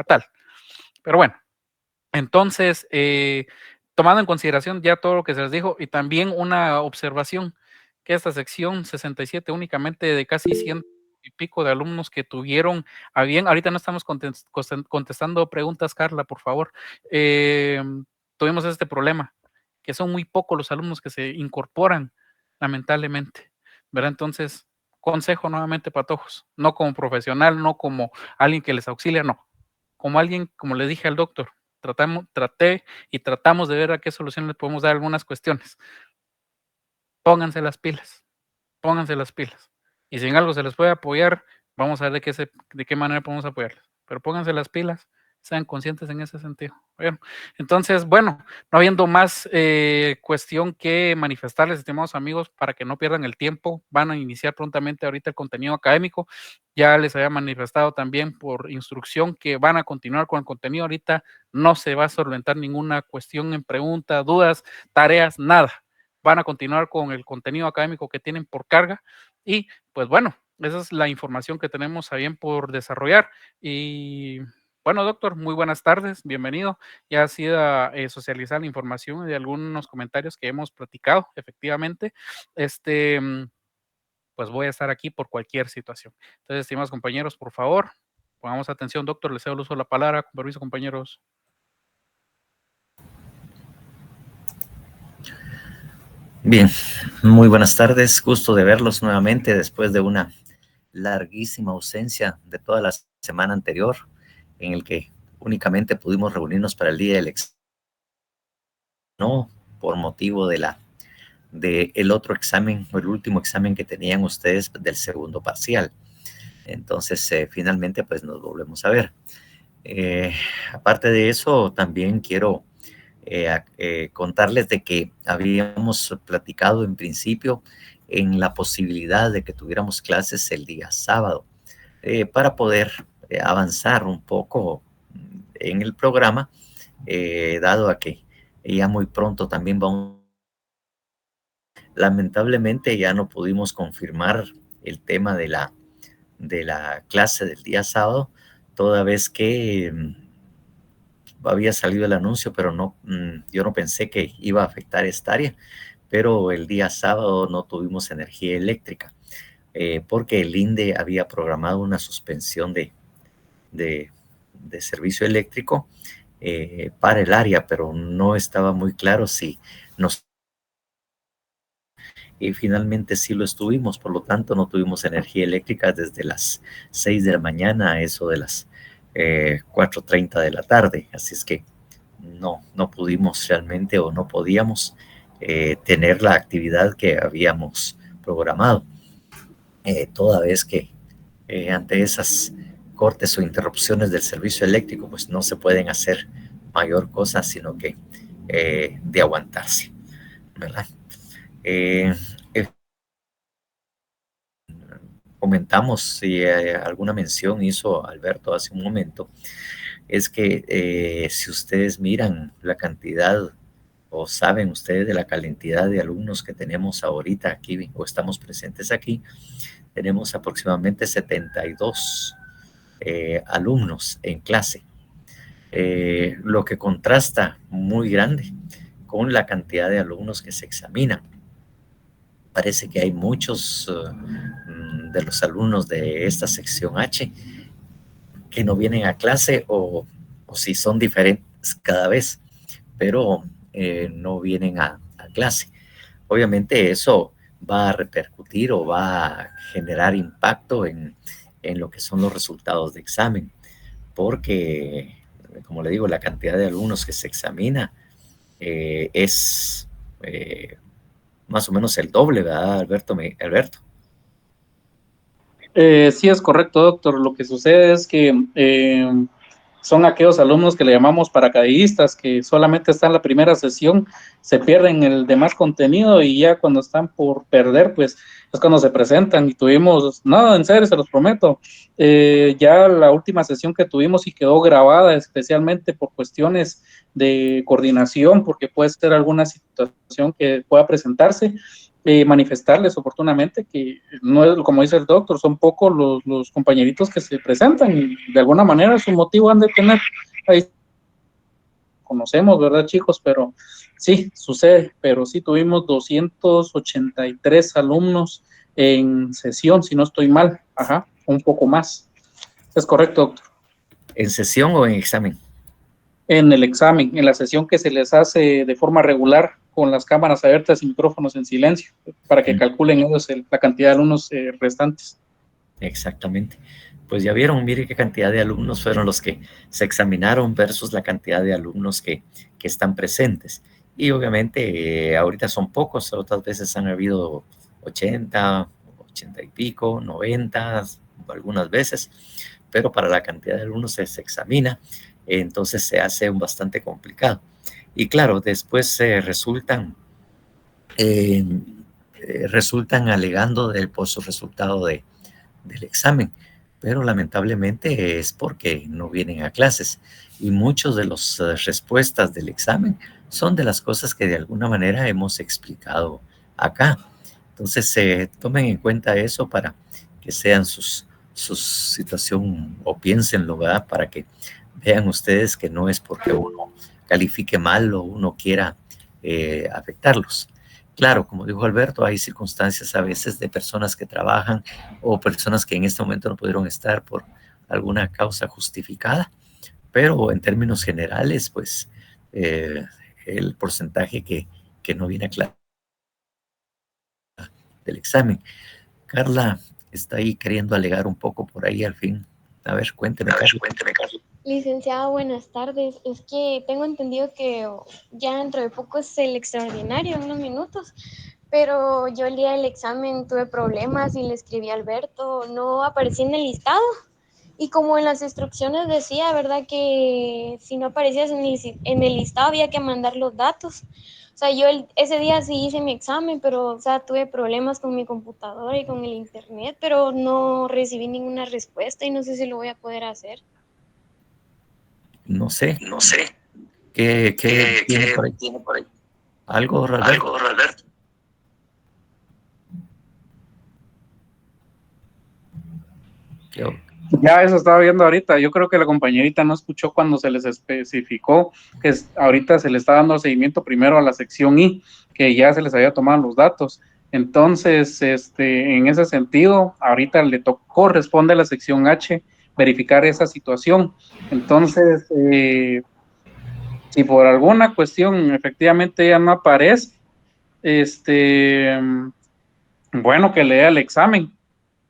fatal. Pero bueno, entonces, tomando en consideración ya todo lo que se les dijo y también una observación, que esta sección 67 únicamente de casi 100 y pico de alumnos que tuvieron a bien, ahorita no estamos contestando preguntas, Carla, por favor, tuvimos este problema, que son muy pocos los alumnos que se incorporan, lamentablemente, ¿verdad? Entonces, consejo nuevamente, patojos, no como profesional, no como alguien que les auxilia, no, como alguien, como le dije al doctor, tratamos de ver a qué solución le podemos dar algunas cuestiones. Pónganse las pilas, pónganse las pilas. Y si en algo se les puede apoyar, vamos a ver de qué manera podemos apoyarles. Pero pónganse las pilas, sean conscientes en ese sentido. Bueno, entonces, bueno, no habiendo más cuestión que manifestarles, estimados amigos, para que no pierdan el tiempo, van a iniciar prontamente ahorita el contenido académico. Ya les había manifestado también por instrucción que van a continuar con el contenido. Ahorita no se va a solventar ninguna cuestión en preguntas, dudas, tareas, nada. Van a continuar con el contenido académico que tienen por carga y pues bueno, esa es la información que tenemos a bien por desarrollar. Y bueno, doctor, muy buenas tardes, bienvenido. Ya ha sido socializar la información de algunos comentarios que hemos platicado, efectivamente. Pues voy a estar aquí por cualquier situación. Entonces, estimados compañeros, por favor, pongamos atención, doctor, les cedo el uso de la palabra. Con permiso, compañeros. Bien, muy buenas tardes, gusto de verlos nuevamente después de una larguísima ausencia de toda la semana anterior, en el que únicamente pudimos reunirnos para el día del examen, no por motivo de el otro examen o el último examen que tenían ustedes del segundo parcial. Entonces, finalmente, pues nos volvemos a ver. Aparte de eso, también quiero contarles de que habíamos platicado en principio en la posibilidad de que tuviéramos clases el día sábado para poder avanzar un poco en el programa, dado a que ya muy pronto también vamos. Lamentablemente ya no pudimos confirmar el tema de la clase del día sábado, toda vez que había salido el anuncio, pero no, yo no pensé que iba a afectar esta área, pero el día sábado no tuvimos energía eléctrica, porque el INDE había programado una suspensión de servicio eléctrico para el área, pero no estaba muy claro si nos... Y finalmente sí lo estuvimos, por lo tanto no tuvimos energía eléctrica desde las 6 de la mañana a eso de las 4:30 de la tarde, así es que no pudimos realmente o no podíamos tener la actividad que habíamos programado, toda vez que ante esas cortes o interrupciones del servicio eléctrico, pues no se pueden hacer mayor cosa, sino que de aguantarse, ¿verdad? Comentamos, si alguna mención hizo Alberto hace un momento, es que si ustedes miran la cantidad o saben ustedes de la cantidad de alumnos que tenemos ahorita aquí o estamos presentes aquí, tenemos aproximadamente 72 alumnos en clase, lo que contrasta muy grande con la cantidad de alumnos que se examinan. Parece que hay muchos de los alumnos de esta sección H que no vienen a clase o si son diferentes cada vez, pero no vienen a clase. Obviamente eso va a repercutir o va a generar impacto en lo que son los resultados de examen, porque, como le digo, la cantidad de alumnos que se examina es más o menos el doble, ¿verdad, Alberto? Sí, es correcto, doctor. Lo que sucede es que son aquellos alumnos que le llamamos paracaidistas, que solamente están en la primera sesión, se pierden el demás contenido y ya cuando están por perder, pues es cuando se presentan. Y tuvimos, no, en serio, se los prometo, ya la última sesión que tuvimos y quedó grabada especialmente por cuestiones de coordinación, porque puede ser alguna situación que pueda presentarse. manifestarles oportunamente que no es, como dice el doctor, son pocos los compañeritos que se presentan y de alguna manera su motivo han de tener. Ahí conocemos, ¿verdad, chicos? Pero sí, sucede, pero sí tuvimos 283 alumnos en sesión, si no estoy mal, ajá, un poco más. Es correcto, doctor. ¿En sesión o en examen? En el examen, en la sesión que se les hace de forma regular con las cámaras abiertas y micrófonos en silencio, para que calculen ellos la cantidad de alumnos restantes. Exactamente. Pues ya vieron, mire qué cantidad de alumnos fueron los que se examinaron versus la cantidad de alumnos que están presentes. Y obviamente ahorita son pocos, otras veces han habido 80, 80 y pico, 90, algunas veces, pero para la cantidad de alumnos se examina, entonces se hace bastante complicado. Y claro, después resultan alegando por su resultado del examen, pero lamentablemente es porque no vienen a clases y muchas de las respuestas del examen son de las cosas que de alguna manera hemos explicado acá. Entonces, tomen en cuenta eso para que sean su situación o piénsenlo, ¿verdad? Para que vean ustedes que no es porque uno califique mal o uno quiera afectarlos. Claro, como dijo Alberto, hay circunstancias a veces de personas que trabajan o personas que en este momento no pudieron estar por alguna causa justificada, pero en términos generales, pues el porcentaje que no viene a clase del examen. Carla está ahí queriendo alegar un poco por ahí al fin. A ver, cuénteme, Carla. Licenciada, buenas tardes. Es que tengo entendido que ya dentro de poco es el extraordinario, en unos minutos, pero yo el día del examen tuve problemas y le escribí a Alberto, no aparecí en el listado. Y como en las instrucciones decía, ¿verdad? Que si no aparecías en el listado había que mandar los datos. O sea, yo ese día sí hice mi examen, pero, o sea, tuve problemas con mi computadora y con el internet, pero no recibí ninguna respuesta y no sé si lo voy a poder hacer. No sé. No sé. ¿Qué tiene ¿Qué por ahí? tiene por ahí? ¿Algo, Alberto? ¿Algo, Alberto? Ya eso estaba viendo ahorita. Yo creo que la compañerita no escuchó cuando se les especificó que ahorita se le está dando seguimiento primero a la sección I, que ya se les había tomado los datos. Entonces, en ese sentido, ahorita corresponde a la sección H verificar esa situación. Entonces, si por alguna cuestión efectivamente ella no aparece, bueno, que lea el examen,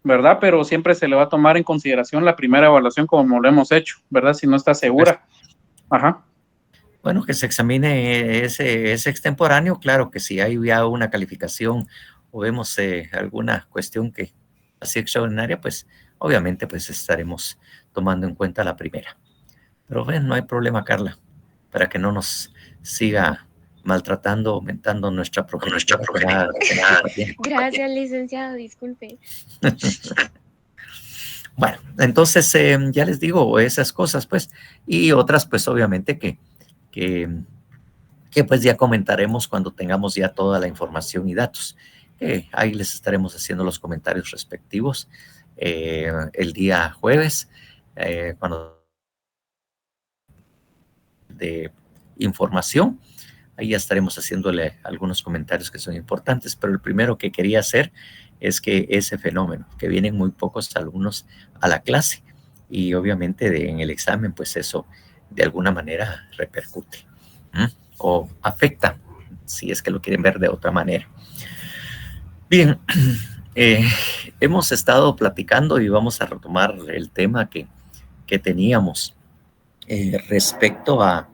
¿verdad? Pero siempre se le va a tomar en consideración la primera evaluación como lo hemos hecho, ¿verdad? Si no está segura. Ajá. Bueno, que se examine ese extemporáneo, claro que si hay ya una calificación o vemos alguna cuestión que así extraordinaria, pues obviamente pues estaremos tomando en cuenta la primera. Pero bueno, no hay problema, Carla, para que no nos siga maltratando, aumentando nuestra progenitora. Gracias, licenciado, disculpe. Bueno, entonces ya les digo esas cosas, pues, y otras, pues obviamente que pues ya comentaremos cuando tengamos ya toda la información y datos. Ahí les estaremos haciendo los comentarios respectivos el día jueves, cuando de información. Ahí ya estaremos haciéndole algunos comentarios que son importantes, pero el primero que quería hacer es que ese fenómeno, que vienen muy pocos alumnos a la clase y obviamente en el examen, pues eso de alguna manera repercute o afecta, si es que lo quieren ver de otra manera. Bien, hemos estado platicando y vamos a retomar el tema que teníamos respecto a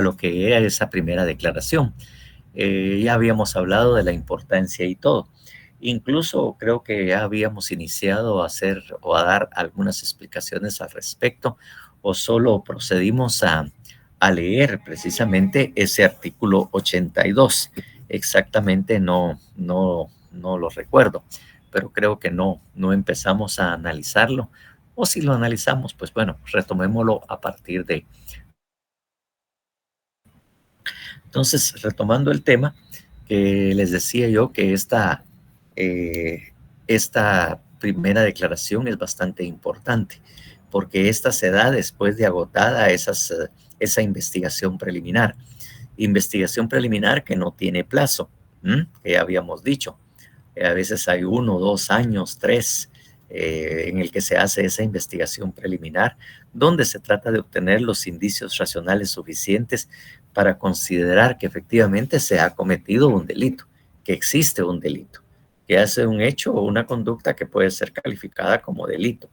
lo que era esa primera declaración. Ya habíamos hablado de la importancia y todo. Incluso creo que ya habíamos iniciado a hacer o a dar algunas explicaciones al respecto, o solo procedimos a leer precisamente ese artículo 82. Exactamente no lo recuerdo, pero creo que no empezamos a analizarlo, o si lo analizamos, pues bueno, retomémoslo a partir de. Entonces, retomando el tema, que les decía yo que esta primera declaración es bastante importante, porque esta se da después de agotada esa investigación preliminar. Investigación preliminar que no tiene plazo, que ya habíamos dicho. A veces hay 1, 2 años, 3, en el que se hace esa investigación preliminar, donde se trata de obtener los indicios racionales suficientes para considerar que efectivamente se ha cometido un delito, que existe un delito, que hace un hecho o una conducta que puede ser calificada como delito.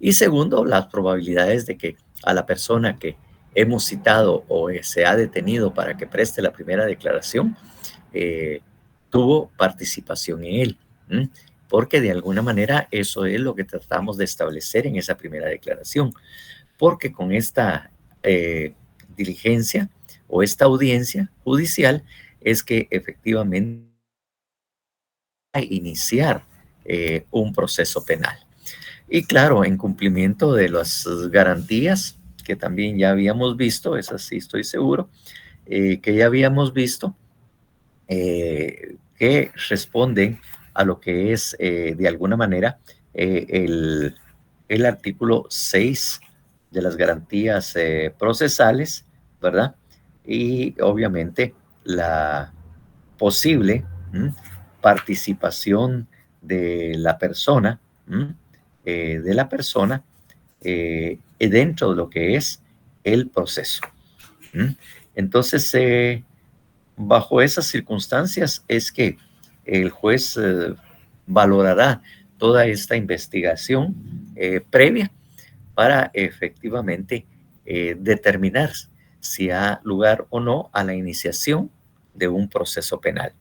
Y segundo, las probabilidades de que a la persona que hemos citado o se ha detenido para que preste la primera declaración, tuvo participación en él, porque de alguna manera eso es lo que tratamos de establecer en esa primera declaración, porque con esta diligencia o esta audiencia judicial es que efectivamente iniciar un proceso penal. Y claro, en cumplimiento de las garantías que también ya habíamos visto, esas sí estoy seguro, que ya habíamos visto, que responden a lo que es de alguna manera el artículo 6 de las garantías procesales, ¿verdad? Y obviamente la posible participación de la persona, dentro de lo que es el proceso. Entonces, bajo esas circunstancias es que el juez valorará toda esta investigación previa para efectivamente determinar si ha lugar o no a la iniciación de un proceso penal.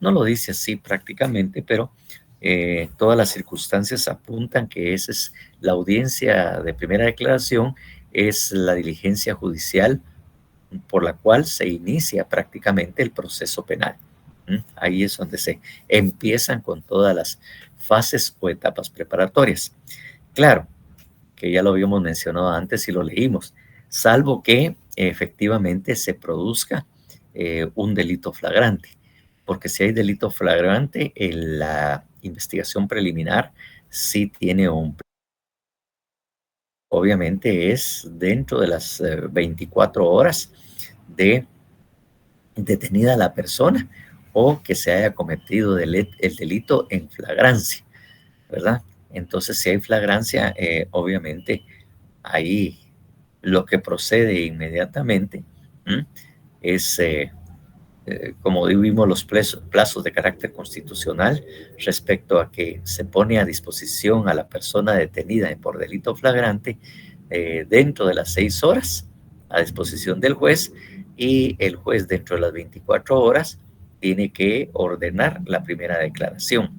No lo dice así prácticamente, pero todas las circunstancias apuntan que esa es la audiencia de primera declaración, es la diligencia judicial por la cual se inicia prácticamente el proceso penal. Ahí es donde se empiezan con todas las fases o etapas preparatorias. Claro, que ya lo habíamos mencionado antes y lo leímos, salvo que efectivamente se produzca un delito flagrante, porque si hay delito flagrante, en la investigación preliminar sí tiene obviamente es dentro de las 24 horas de detenida la persona o que se haya cometido el delito en flagrancia, ¿verdad? Entonces, si hay flagrancia, obviamente ahí lo que procede inmediatamente es, como vimos, los plazos de carácter constitucional respecto a que se pone a disposición a la persona detenida por delito flagrante dentro de las 6 horas a disposición del juez, y el juez dentro de las 24 horas tiene que ordenar la primera declaración.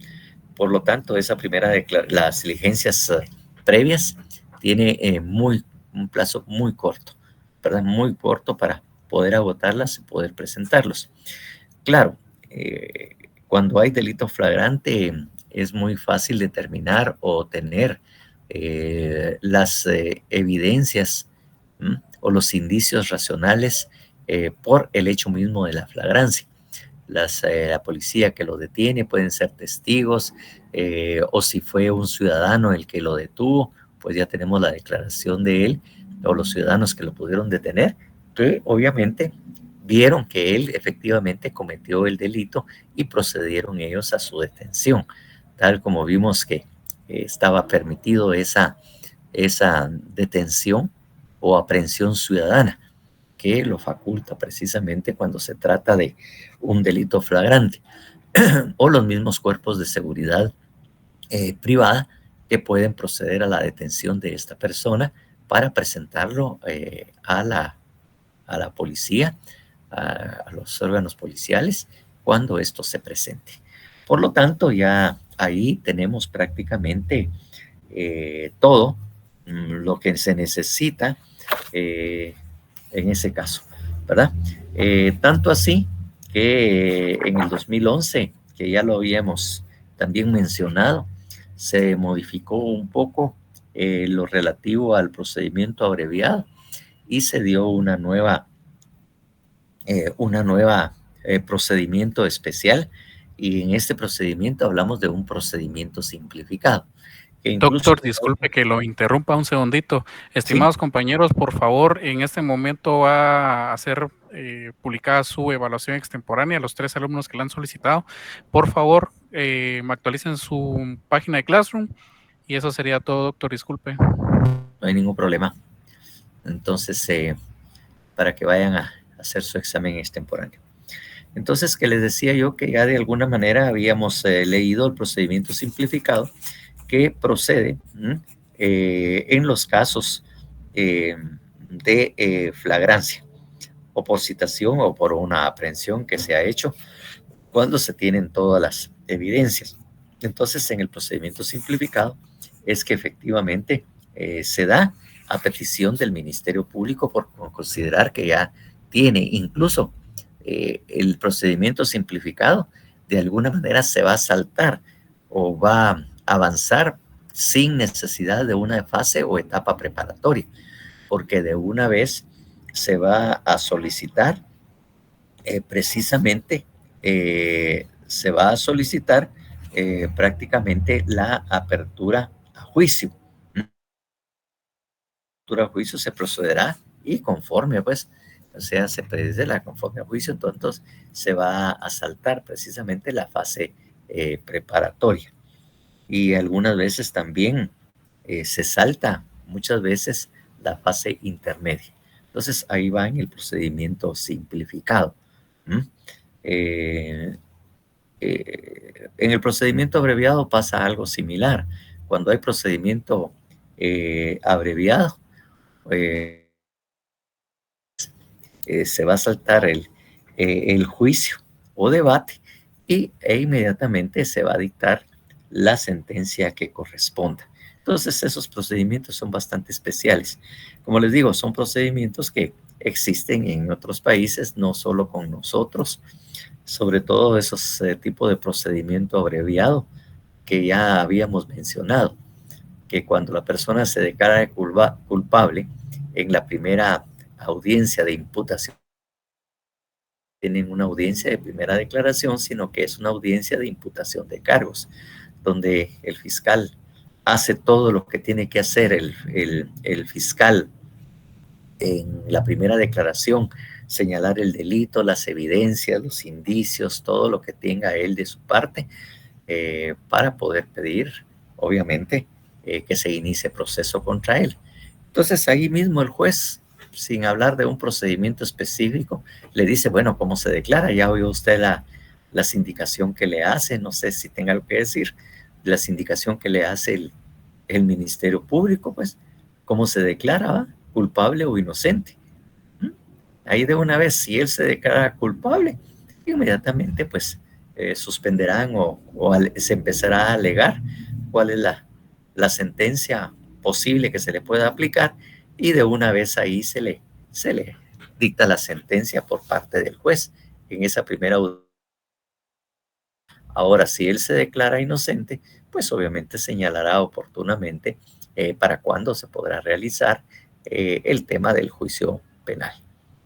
Por lo tanto, las diligencias previas tiene un plazo muy corto, ¿verdad? Muy corto para poder agotarlas y poder presentarlos. Claro, cuando hay delito flagrante es muy fácil determinar o tener las evidencias o los indicios racionales por el hecho mismo de la flagrancia. La policía que lo detiene pueden ser testigos, o si fue un ciudadano el que lo detuvo, pues ya tenemos la declaración de él, o los ciudadanos que lo pudieron detener, que obviamente vieron que él efectivamente cometió el delito y procedieron ellos a su detención, tal como vimos que estaba permitido esa detención o aprehensión ciudadana, que lo faculta precisamente cuando se trata de un delito flagrante, o los mismos cuerpos de seguridad privada que pueden proceder a la detención de esta persona para presentarlo a la policía, a los órganos policiales, cuando esto se presente. Por lo tanto, ya ahí tenemos prácticamente todo lo que se necesita en ese caso, ¿verdad? Tanto así que en el 2011, que ya lo habíamos también mencionado, se modificó un poco lo relativo al procedimiento abreviado y se dio una nueva procedimiento especial, y en este procedimiento hablamos de un procedimiento simplificado. Que incluso, Doctor, disculpe que lo interrumpa un segundito. Estimados sí, compañeros, por favor, en este momento va a ser publicada su evaluación extemporánea a los 3 alumnos que la han solicitado. Por favor, me actualicen su página de Classroom y eso sería todo, doctor, disculpe. no hay ningún problema. Entonces, para que vayan a hacer su examen extemporáneo. Entonces, que les decía yo que ya de alguna manera habíamos leído el procedimiento simplificado que procede en los casos de flagrancia o por citación o por una aprehensión que se ha hecho cuando se tienen todas las evidencias. Entonces, en el procedimiento simplificado es que efectivamente se da a petición del Ministerio Público por considerar que ya tiene incluso el procedimiento simplificado, de alguna manera se va a saltar o va a avanzar sin necesidad de una fase o etapa preparatoria, porque de una vez se va a solicitar precisamente, se va a solicitar prácticamente la apertura a juicio. La apertura a juicio se procederá y conforme, pues, o sea, se predice la conforme a juicio, entonces se va a saltar precisamente la fase preparatoria. Y algunas veces también se salta, muchas veces, la fase intermedia. Entonces, ahí va en el procedimiento simplificado. En el procedimiento abreviado pasa algo similar. Cuando hay procedimiento abreviado, se va a saltar el juicio o debate e inmediatamente se va a dictar la sentencia que corresponda. Entonces, esos procedimientos son bastante especiales. Como les digo, son procedimientos que existen en otros países, no solo con nosotros, sobre todo esos tipos de procedimiento abreviado que ya habíamos mencionado, que cuando la persona se declara culpable en la primera audiencia de imputación, tienen una audiencia de primera declaración, sino que es una audiencia de imputación de cargos, donde el fiscal hace todo lo que tiene que hacer el fiscal en la primera declaración, señalar el delito, las evidencias, los indicios, todo lo que tenga él de su parte, para poder pedir, obviamente, que se inicie proceso contra él. Entonces, ahí mismo el juez, sin hablar de un procedimiento específico, le dice, bueno, ¿cómo se declara? Ya oyó usted la sindicación que le hace, no sé si tenga algo que decir, la sindicación que le hace el Ministerio Público, pues, ¿cómo se declara? ¿Va? ¿Culpable o inocente? Ahí de una vez, si él se declara culpable, inmediatamente, pues, suspenderán o se empezará a alegar cuál es la sentencia posible que se le pueda aplicar, y de una vez ahí se le dicta la sentencia por parte del juez en esa primera audiencia. Ahora, si él se declara inocente, pues obviamente señalará oportunamente para cuándo se podrá realizar el tema del juicio penal.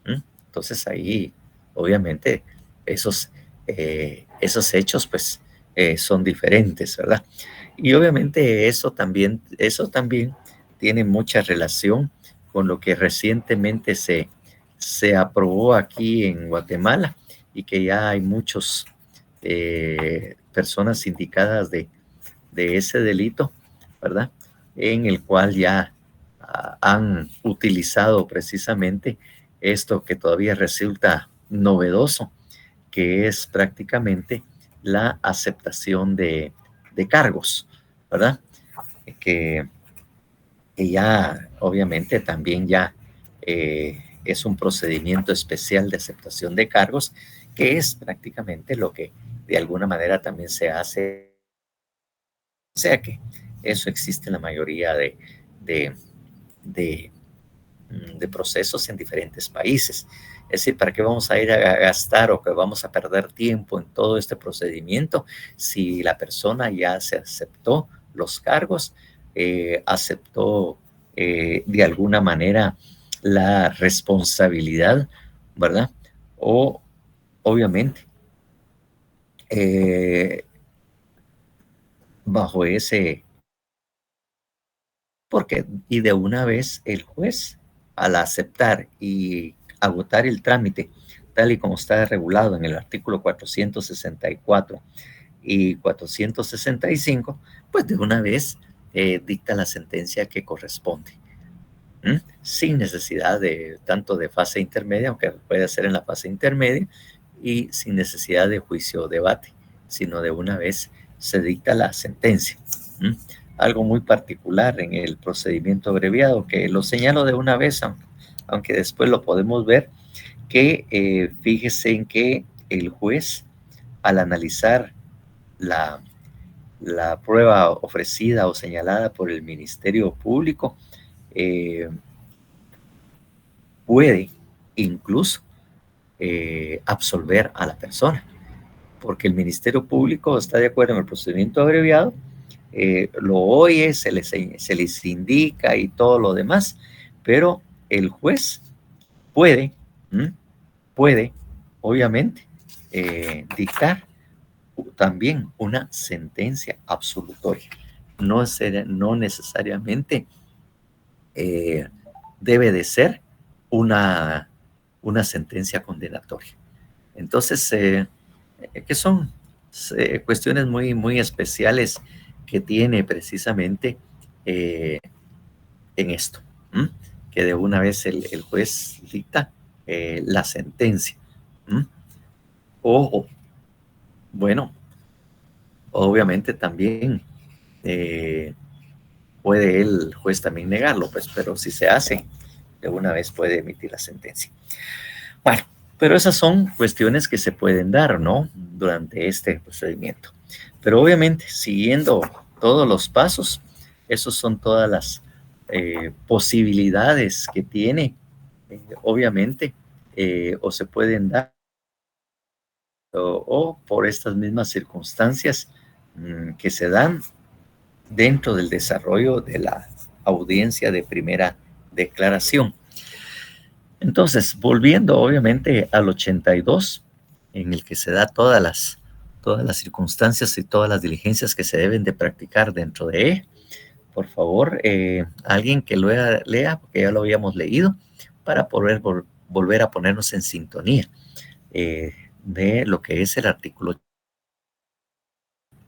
Entonces ahí, obviamente, esos hechos, pues, son diferentes, ¿verdad? Y obviamente eso también tiene mucha relación con lo que recientemente se aprobó aquí en Guatemala, y que ya hay muchos personas indicadas de ese delito, ¿verdad? En el cual ya han utilizado precisamente esto que todavía resulta novedoso, que es prácticamente la aceptación de cargos, ¿verdad? Que ya obviamente también ya es un procedimiento especial de aceptación de cargos, que es prácticamente lo que de alguna manera también se hace. O sea que eso existe en la mayoría de procesos en diferentes países. Es decir, ¿para qué vamos a ir a gastar o que vamos a perder tiempo en todo este procedimiento si la persona ya se aceptó los cargos, aceptó de alguna manera la responsabilidad, ¿verdad? O obviamente, bajo ese, porque, y de una vez el juez, al aceptar y agotar el trámite, tal y como está regulado en el artículo 464 y 465, pues de una vez dicta la sentencia que corresponde, sin necesidad de tanto de fase intermedia, aunque puede ser en la fase intermedia, y sin necesidad de juicio o debate, sino de una vez se dicta la sentencia. Algo muy particular en el procedimiento abreviado, que lo señalo de una vez, aunque después lo podemos ver, que fíjese en que el juez, al analizar la prueba ofrecida o señalada por el Ministerio Público, puede incluso absolver a la persona, porque el Ministerio Público está de acuerdo en el procedimiento abreviado, lo oye, se les indica y todo lo demás, pero el juez puede, obviamente, dictar también una sentencia absolutoria. No necesariamente debe de ser una sentencia condenatoria. Entonces, que son cuestiones muy, muy especiales que tiene precisamente en esto, que de una vez el juez dicta la sentencia. O, bueno, obviamente también puede el juez también negarlo, pues, pero si se hace, de una vez puede emitir la sentencia. Bueno, pero esas son cuestiones que se pueden dar, ¿no? Durante este procedimiento. Pero obviamente, siguiendo todos los pasos, esos son todas las posibilidades que tiene, obviamente, o se pueden dar, o por estas mismas circunstancias que se dan dentro del desarrollo de la audiencia de primera declaración. Entonces, volviendo obviamente al 82, en el que se da todas las circunstancias y todas las diligencias que se deben de practicar dentro de él, por favor, alguien que lo lea, porque ya lo habíamos leído, para poder volver a ponernos en sintonía de lo que es el artículo,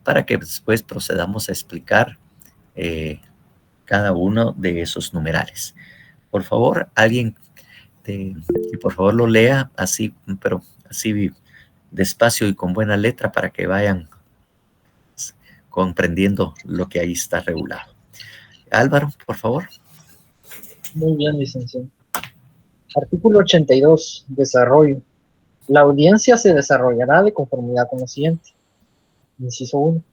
para que después procedamos a explicar cada uno de esos numerales. Por favor, alguien y por favor lo lea así, pero así despacio y con buena letra para que vayan comprendiendo lo que ahí está regulado. Álvaro, por favor. Muy bien, licenciado. Artículo 82. Desarrollo. La audiencia se desarrollará de conformidad con lo siguiente. Inciso 1.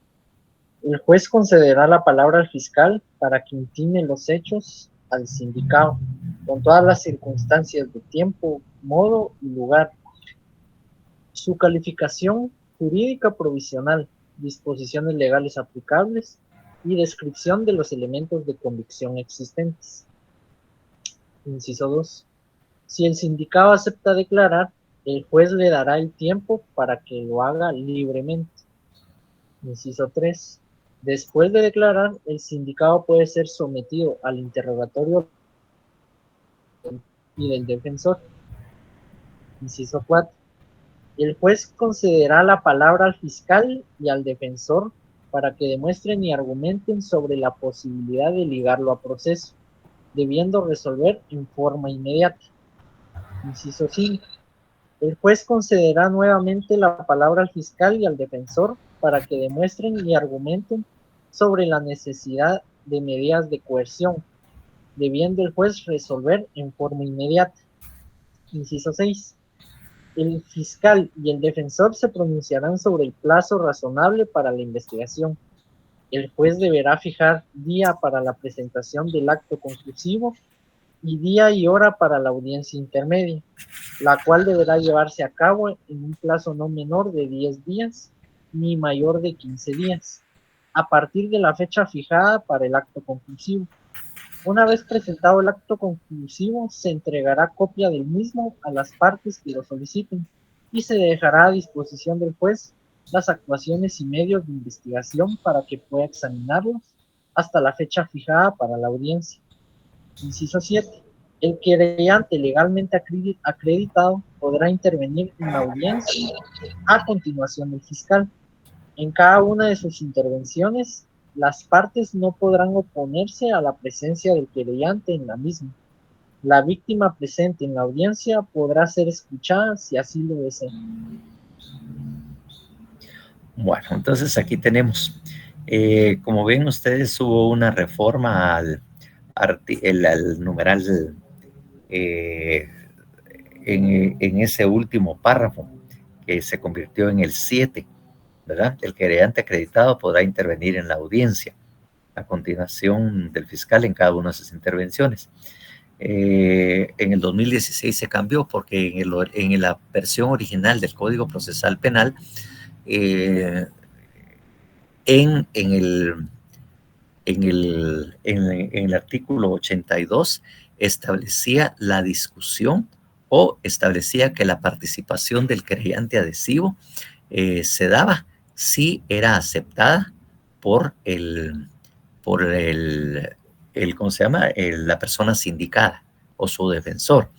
El juez concederá la palabra al fiscal para que intime los hechos al sindicado, con todas las circunstancias de tiempo, modo y lugar. Su calificación jurídica provisional, disposiciones legales aplicables y descripción de los elementos de convicción existentes. Inciso 2. Si el sindicado acepta declarar, el juez le dará el tiempo para que lo haga libremente. Inciso 3. Después de declarar, el sindicado puede ser sometido al interrogatorio y del defensor. Inciso 4. El juez concederá la palabra al fiscal y al defensor para que demuestren y argumenten sobre la posibilidad de ligarlo a proceso, debiendo resolver en forma inmediata. Inciso 5. El juez concederá nuevamente la palabra al fiscal y al defensor para que demuestren y argumenten sobre la necesidad de medidas de coerción, debiendo el juez resolver en forma inmediata. Inciso 6. El fiscal y el defensor se pronunciarán sobre el plazo razonable para la investigación. El juez deberá fijar día para la presentación del acto conclusivo y día y hora para la audiencia intermedia, la cual deberá llevarse a cabo en un plazo no menor de 10 días ni mayor de 15 días, a partir de la fecha fijada para el acto conclusivo. Una vez presentado el acto conclusivo, se entregará copia del mismo a las partes que lo soliciten, y se dejará a disposición del juez las actuaciones y medios de investigación para que pueda examinarlos hasta la fecha fijada para la audiencia. Inciso 7. El querellante legalmente acreditado podrá intervenir en la audiencia a continuación del fiscal. En cada una de sus intervenciones, las partes no podrán oponerse a la presencia del querellante en la misma. La víctima presente en la audiencia podrá ser escuchada si así lo desea. Bueno, entonces aquí tenemos, como ven ustedes, hubo una reforma al numeral en ese último párrafo, que se convirtió en el 7, ¿verdad? El querellante acreditado podrá intervenir en la audiencia a continuación del fiscal en cada una de sus intervenciones. En el 2016 se cambió porque en la versión original del Código Procesal Penal, en el artículo 82 establecía la discusión o establecía que la participación del querellante adhesivo se daba si era aceptada por ¿cómo se llama? La persona sindicada o su defensor.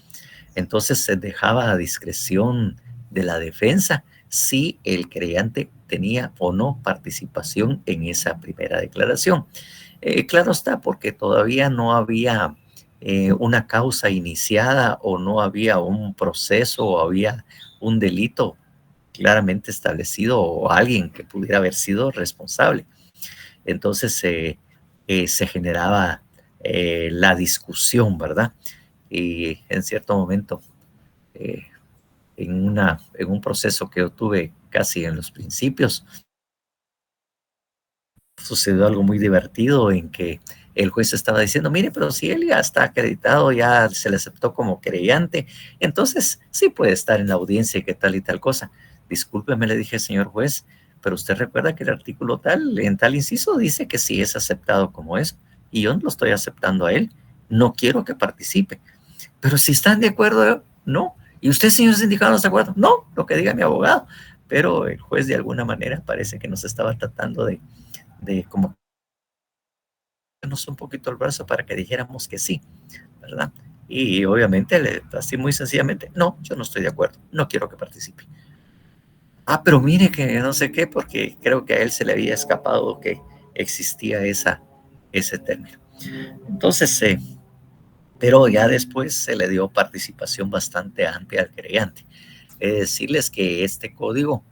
Entonces se dejaba a discreción de la defensa si el querellante tenía o no participación en esa primera declaración. Claro está, porque todavía no había una causa iniciada o no había un proceso o había un delito claramente establecido o alguien que pudiera haber sido responsable. Entonces se generaba la discusión, ¿verdad? Y en cierto momento, en un proceso que yo tuve casi en los principios, sucedió algo muy divertido en que el juez estaba diciendo, mire, pero si él ya está acreditado, ya se le aceptó como querellante, entonces sí puede estar en la audiencia y que tal y tal cosa. Discúlpeme, le dije, señor juez, pero usted recuerda que el artículo tal, en tal inciso, dice que sí es aceptado como eso, y yo no lo estoy aceptando a él, no quiero que participe. Pero si están de acuerdo, no. ¿Y usted, señor sindicado, no está de acuerdo? No, lo que diga mi abogado. Pero el juez de alguna manera parece que nos estaba tratando de como un poquito el brazo para que dijéramos que sí, ¿verdad? Y obviamente, así muy sencillamente, no, yo no estoy de acuerdo, no quiero que participe. Ah, pero mire que no sé qué, porque creo que a él se le había escapado que existía ese término. Entonces, pero ya después se le dio participación bastante amplia al querellante. Decirles que este código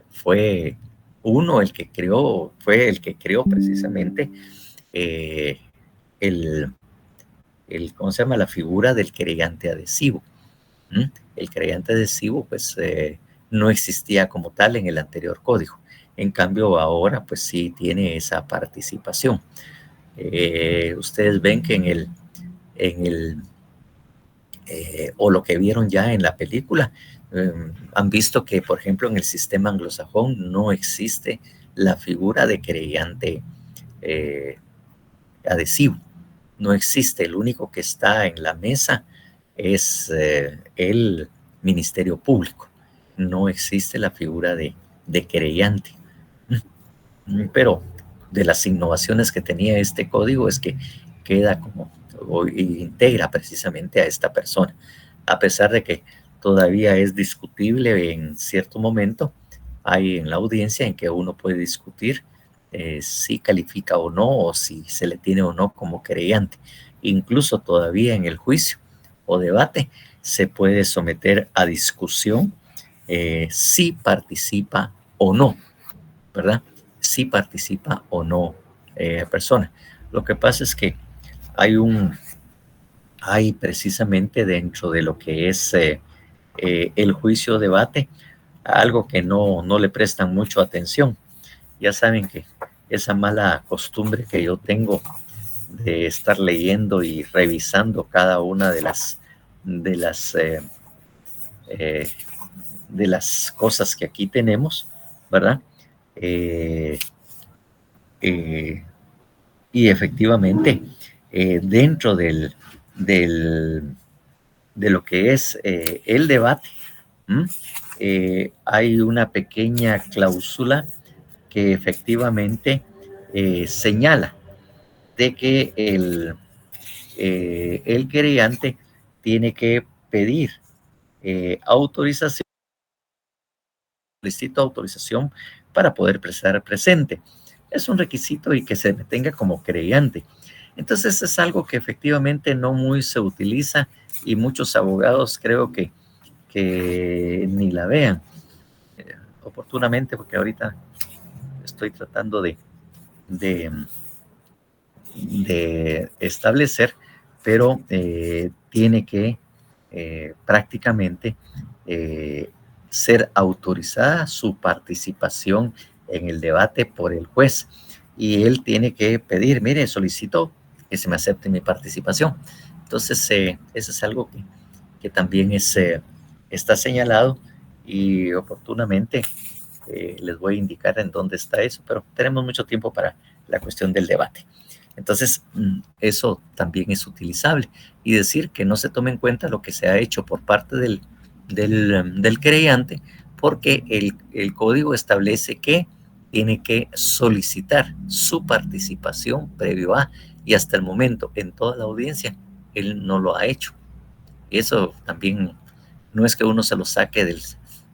fue el que creó precisamente ¿cómo se llama? La figura del querellante adhesivo. El querellante adhesivo, pues, no existía como tal en el anterior código. En cambio, ahora, pues sí tiene esa participación. Ustedes ven que o lo que vieron ya en la película, han visto que, por ejemplo, en el sistema anglosajón no existe la figura de querellante adhesivo. No existe. El único que está en la mesa es el Ministerio Público. No existe la figura de querellante. Pero de las innovaciones que tenía este código es que queda como o integra precisamente a esta persona, a pesar de que todavía es discutible en cierto momento. Hay en la audiencia en que uno puede discutir si califica o no, o si se le tiene o no como querellante. Incluso todavía en el juicio o debate se puede someter a discusión si participa o no, ¿verdad? Si participa o no persona. Lo que pasa es que hay precisamente dentro de lo que es el juicio o debate algo que no le prestan mucho atención. Ya saben que esa mala costumbre que yo tengo de estar leyendo y revisando cada una de las cosas que aquí tenemos, ¿verdad? Y efectivamente, dentro del de lo que es el debate, hay una pequeña cláusula que efectivamente señala de que el querellante tiene que pedir autorización, solicita autorización para poder prestar presente. Es un requisito y que se tenga como querellante. Entonces es algo que efectivamente no muy se utiliza y muchos abogados creo que ni la vean oportunamente, porque ahorita estoy tratando de establecer, pero tiene que prácticamente ser autorizada su participación en el debate por el juez, y él tiene que pedir, mire, solicito que se me acepte mi participación. Entonces, eso es algo que también está señalado, y oportunamente les voy a indicar en dónde está eso, pero tenemos mucho tiempo para la cuestión del debate. Entonces, eso también es utilizable. Y decir que no se tome en cuenta lo que se ha hecho por parte del querellante, porque el código establece que tiene que solicitar su participación previo a, y hasta el momento en toda la audiencia, él no lo ha hecho. Y eso también no es que uno se lo saque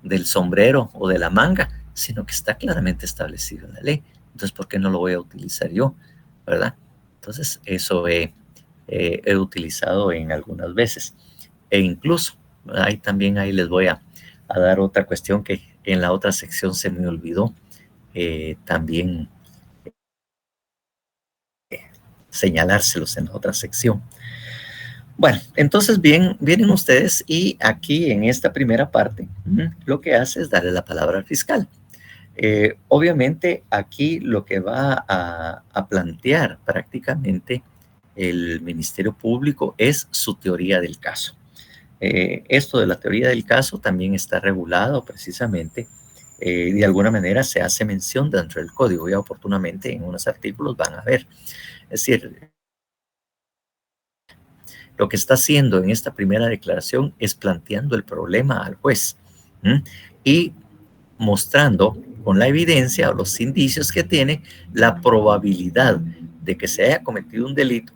del sombrero o de la manga, sino que está claramente establecido en la ley. Entonces, ¿por qué no lo voy a utilizar yo? ¿Verdad? Entonces, eso he utilizado en algunas veces. E incluso, ahí les voy a dar otra cuestión que en la otra sección se me olvidó también señalárselos en la otra sección. Bueno, entonces vienen ustedes y aquí en esta primera parte lo que hace es darle la palabra al fiscal. Obviamente aquí lo que va a plantear prácticamente el Ministerio Público es su teoría del caso. Esto de la teoría del caso también está regulado precisamente, de alguna manera se hace mención dentro del código, ya oportunamente en unos artículos van a ver. Es decir, lo que está haciendo en esta primera declaración es planteando el problema al juez y mostrando con la evidencia o los indicios que tiene la probabilidad de que se haya cometido un delito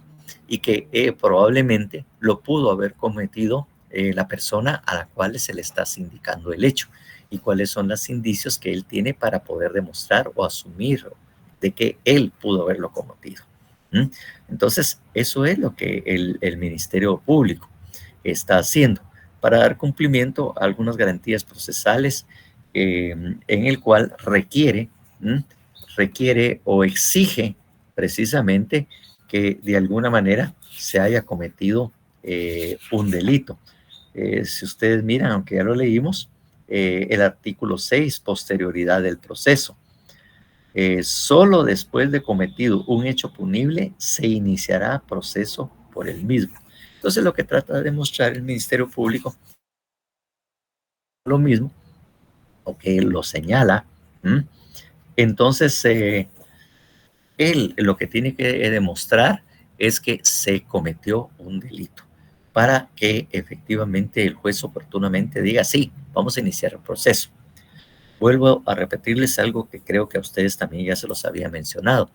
y que probablemente lo pudo haber cometido la persona a la cual se le está sindicando el hecho, y cuáles son los indicios que él tiene para poder demostrar o asumir de que él pudo haberlo cometido. Entonces, eso es lo que el Ministerio Público está haciendo para dar cumplimiento a algunas garantías procesales en el cual requiere o exige precisamente que de alguna manera se haya cometido un delito. Si ustedes miran, aunque ya lo leímos, el artículo 6, posterioridad del proceso. Solo después de cometido un hecho punible se iniciará proceso por el mismo. Entonces, lo que trata de demostrar el Ministerio Público, lo mismo, o que lo señala. Entonces, él lo que tiene que demostrar es que se cometió un delito para que efectivamente el juez oportunamente diga, sí, vamos a iniciar el proceso. Vuelvo a repetirles algo que creo que a ustedes también ya se los había mencionado,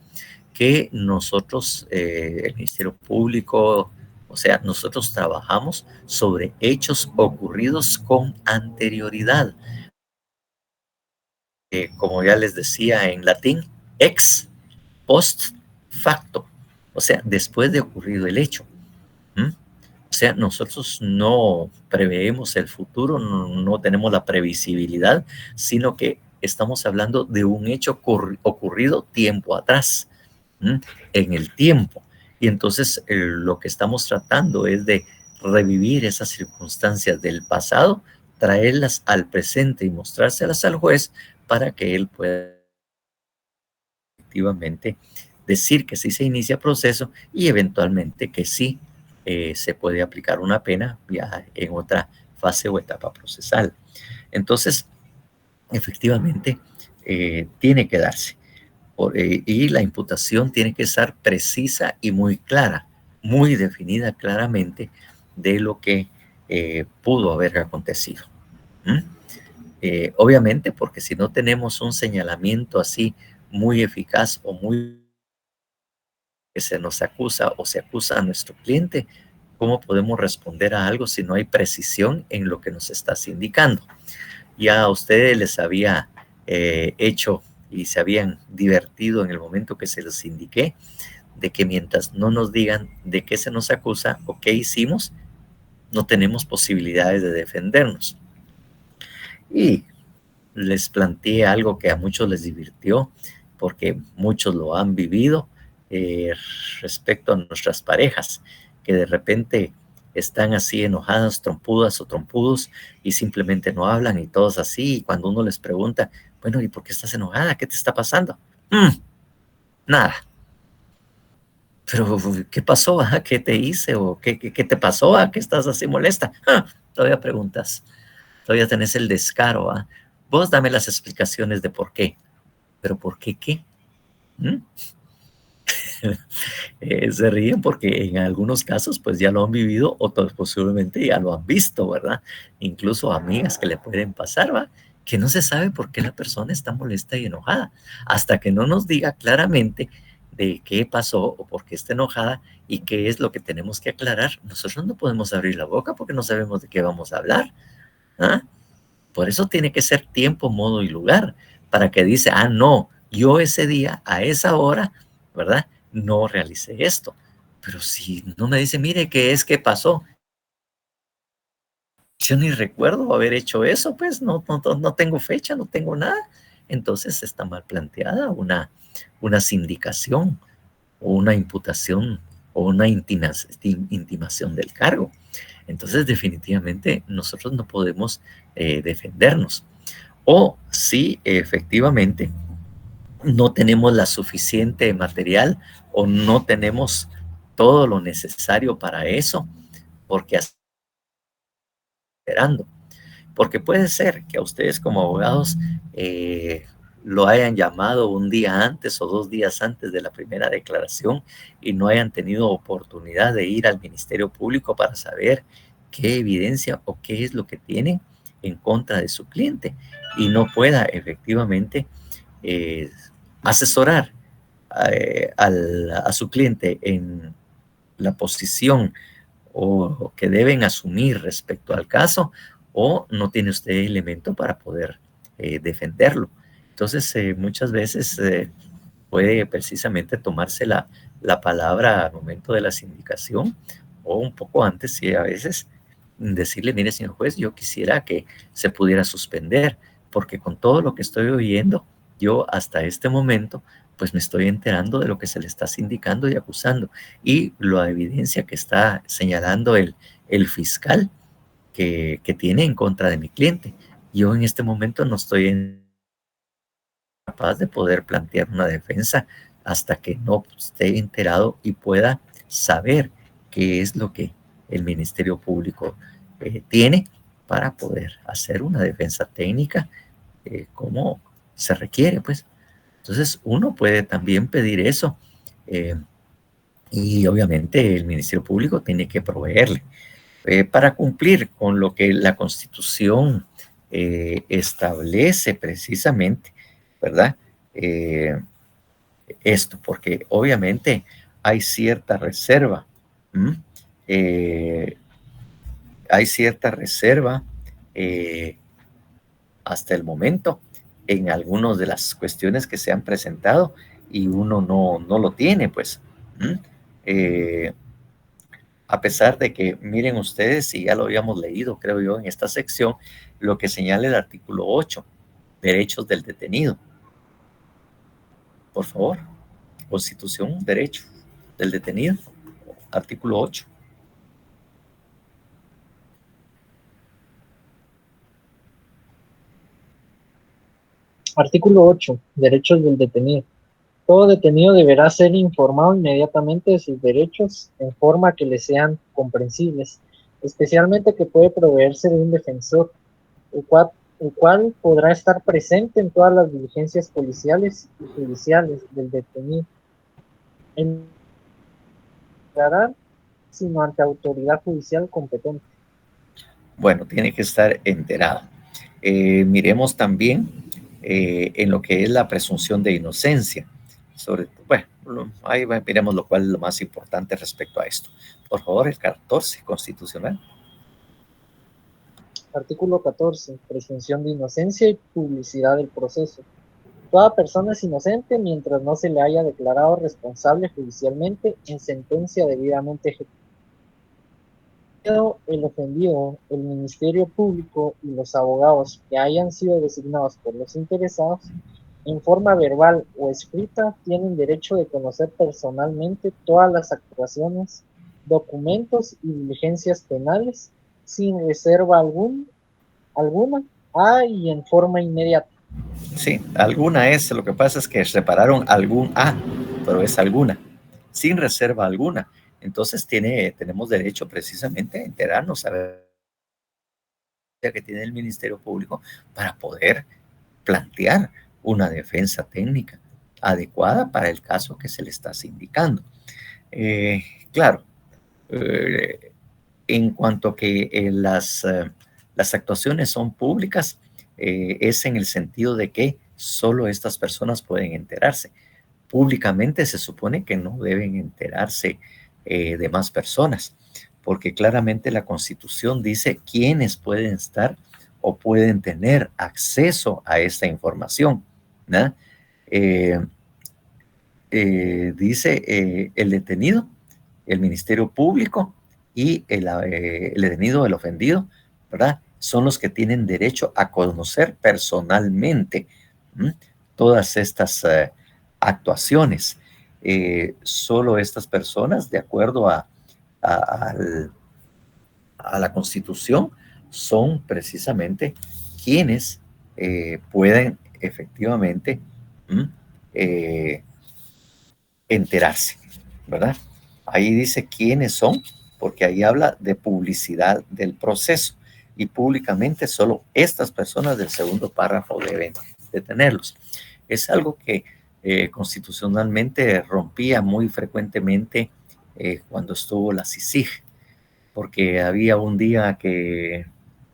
que nosotros, el Ministerio Público, o sea, nosotros trabajamos sobre hechos ocurridos con anterioridad. Como ya les decía en latín, ex post facto, o sea, después de ocurrido el hecho. O sea, nosotros no preveemos el futuro, no tenemos la previsibilidad, sino que estamos hablando de un hecho ocurrido tiempo atrás, en el tiempo. Y entonces lo que estamos tratando es de revivir esas circunstancias del pasado, traerlas al presente y mostrárselas al juez para que él pueda efectivamente decir que sí se inicia proceso y eventualmente que sí se puede aplicar una pena ya en otra fase o etapa procesal. Entonces, efectivamente, tiene que darse. Y la imputación tiene que estar precisa y muy clara, muy definida claramente de lo que pudo haber acontecido. Obviamente, porque si no tenemos un señalamiento así muy eficaz o muy que se nos acusa o se acusa a nuestro cliente, ¿cómo podemos responder a algo si no hay precisión en lo que nos estás indicando? Ya a ustedes les había hecho y se habían divertido en el momento que se les indiqué de que mientras no nos digan de qué se nos acusa o qué hicimos, no tenemos posibilidades de defendernos. Y les planteé algo que a muchos les divirtió, porque muchos lo han vivido, respecto a nuestras parejas, que de repente están así enojadas, trompudas o trompudos, y simplemente no hablan y todos así, y cuando uno les pregunta, bueno, ¿y por qué estás enojada? ¿Qué te está pasando? Nada. Pero, ¿qué pasó? ¿Qué te hice? ¿O qué te pasó? ¿Qué estás así molesta? Todavía preguntas, todavía tenés el descaro. Vos dame las explicaciones de por qué. ¿Pero por qué qué? Se ríen porque en algunos casos pues ya lo han vivido, otros posiblemente ya lo han visto, ¿verdad? Incluso amigas que le pueden pasar, ¿va? Que no se sabe por qué la persona está molesta y enojada, hasta que no nos diga claramente de qué pasó o por qué está enojada y qué es lo que tenemos que aclarar. Nosotros no podemos abrir la boca porque no sabemos de qué vamos a hablar. Por eso tiene que ser tiempo, modo y lugar, para que dice, no, yo ese día, a esa hora, ¿verdad? No realicé esto. Pero si no me dice, mire, ¿qué es? ¿Qué pasó? Yo ni recuerdo haber hecho eso, pues no tengo fecha, no tengo nada. Entonces está mal planteada una sindicación o una imputación o una intimación del cargo. Entonces definitivamente nosotros no podemos defendernos. O si efectivamente no tenemos la suficiente material o no tenemos todo lo necesario para eso, porque esperando. Porque puede ser que a ustedes como abogados lo hayan llamado un día antes o 2 días antes de la primera declaración y no hayan tenido oportunidad de ir al Ministerio Público para saber qué evidencia o qué es lo que tienen en contra de su cliente y no pueda efectivamente asesorar a su cliente en la posición o que deben asumir respecto al caso, o no tiene usted elemento para poder defenderlo. Entonces, muchas veces puede precisamente tomarse la palabra al momento de la sindicación o un poco antes, y a veces decirle, mire, señor juez, yo quisiera que se pudiera suspender, porque con todo lo que estoy oyendo, yo hasta este momento, pues me estoy enterando de lo que se le está sindicando y acusando, y la evidencia que está señalando el fiscal que tiene en contra de mi cliente. Yo en este momento no estoy capaz de poder plantear una defensa hasta que no esté enterado y pueda saber qué es lo que el Ministerio Público tiene para poder hacer una defensa técnica como se requiere, pues. Entonces, uno puede también pedir eso y obviamente el Ministerio Público tiene que proveerle para cumplir con lo que la Constitución establece precisamente, ¿verdad? Esto, porque obviamente hay cierta reserva, hay cierta reserva hasta el momento en algunas de las cuestiones que se han presentado y uno no lo tiene, pues. A pesar de que, miren ustedes, y ya lo habíamos leído, creo yo, en esta sección, lo que señala el artículo 8, derechos del detenido. Por favor, Constitución, derecho del detenido, artículo 8. Artículo 8. Derechos del detenido. Todo detenido deberá ser informado inmediatamente de sus derechos en forma que le sean comprensibles, especialmente que puede proveerse de un defensor, el cual podrá estar presente en todas las diligencias policiales y judiciales del detenido, en declarar, sino ante autoridad judicial competente. Bueno, tiene que estar enterado. Miremos también en lo que es la presunción de inocencia. Bueno, ahí miremos lo cual es lo más importante respecto a esto. Por favor, el 14 constitucional. Artículo 14. Presunción de inocencia y publicidad del proceso. Toda persona es inocente mientras no se le haya declarado responsable judicialmente en sentencia debidamente ejecutada. El ofendido, el Ministerio Público y los abogados que hayan sido designados por los interesados, en forma verbal o escrita, tienen derecho de conocer personalmente todas las actuaciones, documentos y diligencias penales sin reserva alguna y en forma inmediata. Sí, alguna es, lo que pasa es que separaron algún pero es alguna, sin reserva alguna. Entonces tenemos derecho precisamente a enterarnos, a ver que tiene el Ministerio Público para poder plantear una defensa técnica adecuada para el caso que se le está indicando. Claro, en cuanto que las actuaciones son públicas, es en el sentido de que solo estas personas pueden enterarse. Públicamente se supone que no deben enterarse de más personas, porque claramente la Constitución dice quiénes pueden estar o pueden tener acceso a esta información, ¿no? Dice el detenido, el Ministerio Público y el detenido, el ofendido, ¿verdad? Son los que tienen derecho a conocer personalmente todas estas actuaciones. Solo estas personas, de acuerdo a la Constitución, son precisamente quienes pueden efectivamente enterarse, ¿verdad? Ahí dice quiénes son, porque ahí habla de publicidad del proceso, y públicamente solo estas personas del segundo párrafo deben de tenerlos. Es algo que constitucionalmente rompía muy frecuentemente cuando estuvo la CICIG, porque había un día que,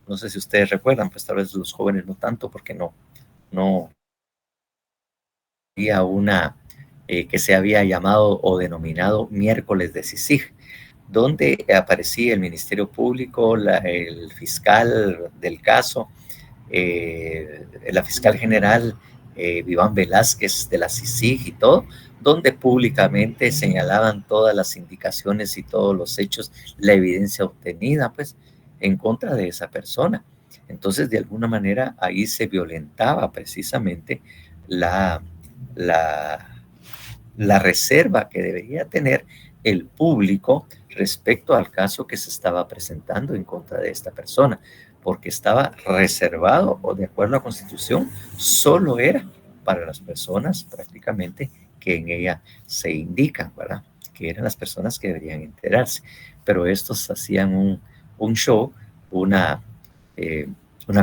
no sé si ustedes recuerdan, pues tal vez los jóvenes no tanto, porque no había una que se había llamado o denominado miércoles de CICIG, donde aparecía el Ministerio Público, el fiscal del caso, la fiscal general Viván Velázquez de la CICIG y todo, donde públicamente señalaban todas las indicaciones y todos los hechos, la evidencia obtenida, pues, en contra de esa persona. Entonces, de alguna manera, ahí se violentaba precisamente la reserva que debería tener el público respecto al caso que se estaba presentando en contra de esta persona, porque estaba reservado, o de acuerdo a la Constitución, solo era para las personas prácticamente que en ella se indican, ¿verdad? Que eran las personas que deberían enterarse. Pero estos hacían un show, una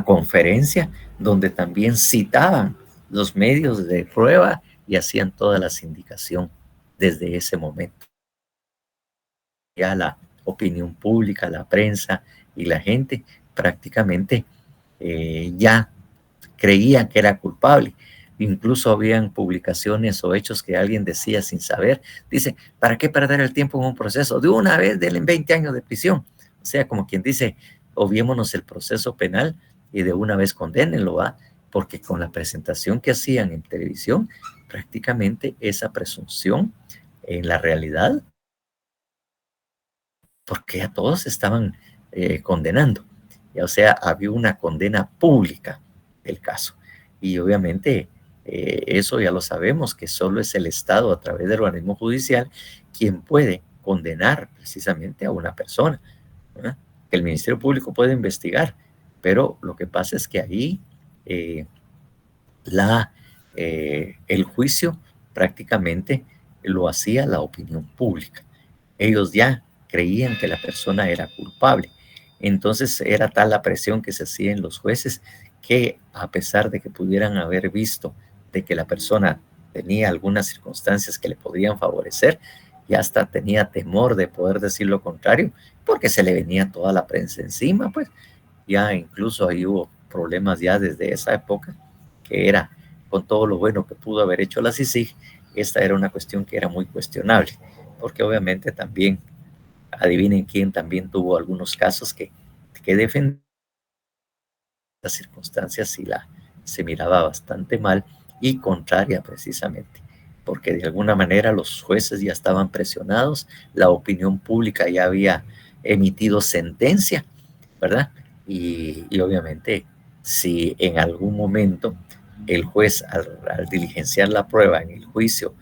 conferencia donde también citaban los medios de prueba y hacían toda la sindicación desde ese momento. Ya la opinión pública, la prensa y la gente prácticamente ya creían que era culpable. Incluso habían publicaciones o hechos que alguien decía sin saber. Dice, ¿para qué perder el tiempo en un proceso? De una vez denle 20 años de prisión. O sea, como quien dice, obviémonos el proceso penal y de una vez condénenlo, ¿va? Porque con la presentación que hacían en televisión, prácticamente esa presunción en la realidad, porque a todos estaban condenando. O sea, había una condena pública del caso. Y obviamente eso ya lo sabemos, que solo es el Estado a través del organismo judicial quien puede condenar precisamente a una persona, ¿verdad? Que el Ministerio Público puede investigar, pero lo que pasa es que ahí el juicio prácticamente lo hacía la opinión pública. Ellos ya creían que la persona era culpable. Entonces era tal la presión que se hacía en los jueces que, a pesar de que pudieran haber visto de que la persona tenía algunas circunstancias que le podrían favorecer, ya hasta tenía temor de poder decir lo contrario, porque se le venía toda la prensa encima, pues. Ya incluso ahí hubo problemas ya desde esa época, que era con todo lo bueno que pudo haber hecho la CICIG, esta era una cuestión que era muy cuestionable, porque obviamente también, adivinen quién también tuvo algunos casos que defendían las circunstancias y se miraba bastante mal y contraria precisamente, porque de alguna manera los jueces ya estaban presionados, la opinión pública ya había emitido sentencia, ¿verdad? Y obviamente si en algún momento el juez al diligenciar la prueba en el juicio,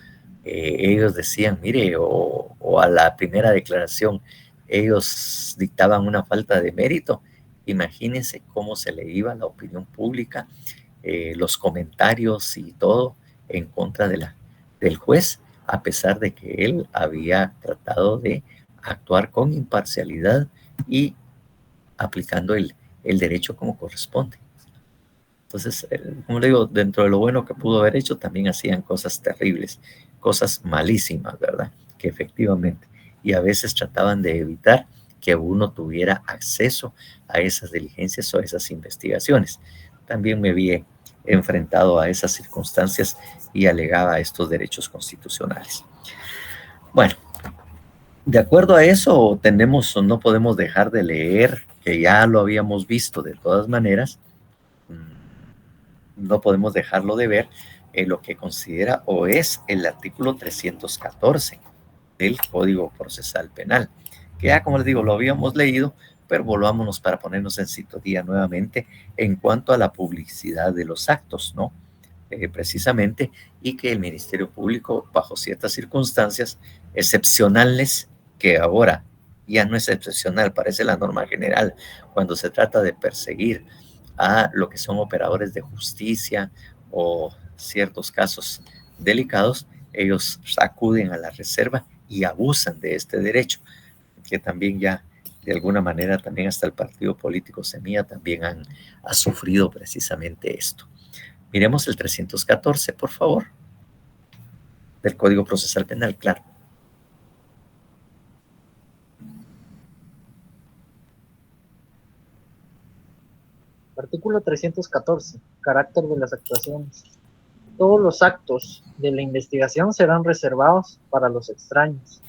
ellos decían, mire, o a la primera declaración, ellos dictaban una falta de mérito, imagínense cómo se le iba la opinión pública, los comentarios y todo en contra del juez, a pesar de que él había tratado de actuar con imparcialidad y aplicando el derecho como corresponde. Entonces, como le digo, dentro de lo bueno que pudo haber hecho, también hacían cosas terribles, cosas malísimas, ¿verdad? Que efectivamente, y a veces trataban de evitar que uno tuviera acceso a esas diligencias o a esas investigaciones. También me vi enfrentado a esas circunstancias y alegaba estos derechos constitucionales. Bueno, de acuerdo a eso, tenemos o no podemos dejar de leer, que ya lo habíamos visto de todas maneras, no podemos dejarlo de ver lo que considera o es el artículo 314 del Código Procesal Penal, que ya como les digo, lo habíamos leído, pero volvámonos para ponernos en sintonía nuevamente en cuanto a la publicidad de los actos, ¿no? Precisamente, y que el Ministerio Público, bajo ciertas circunstancias excepcionales, que ahora ya no es excepcional, parece la norma general, cuando se trata de perseguir a lo que son operadores de justicia o ciertos casos delicados, ellos acuden a la reserva y abusan de este derecho, que también ya de alguna manera también hasta el partido político Semilla también ha sufrido precisamente esto. Miremos el 314, por favor, del Código Procesal Penal, claro. Artículo 314. Carácter de las actuaciones. Todos los actos de la investigación serán reservados para los extraños.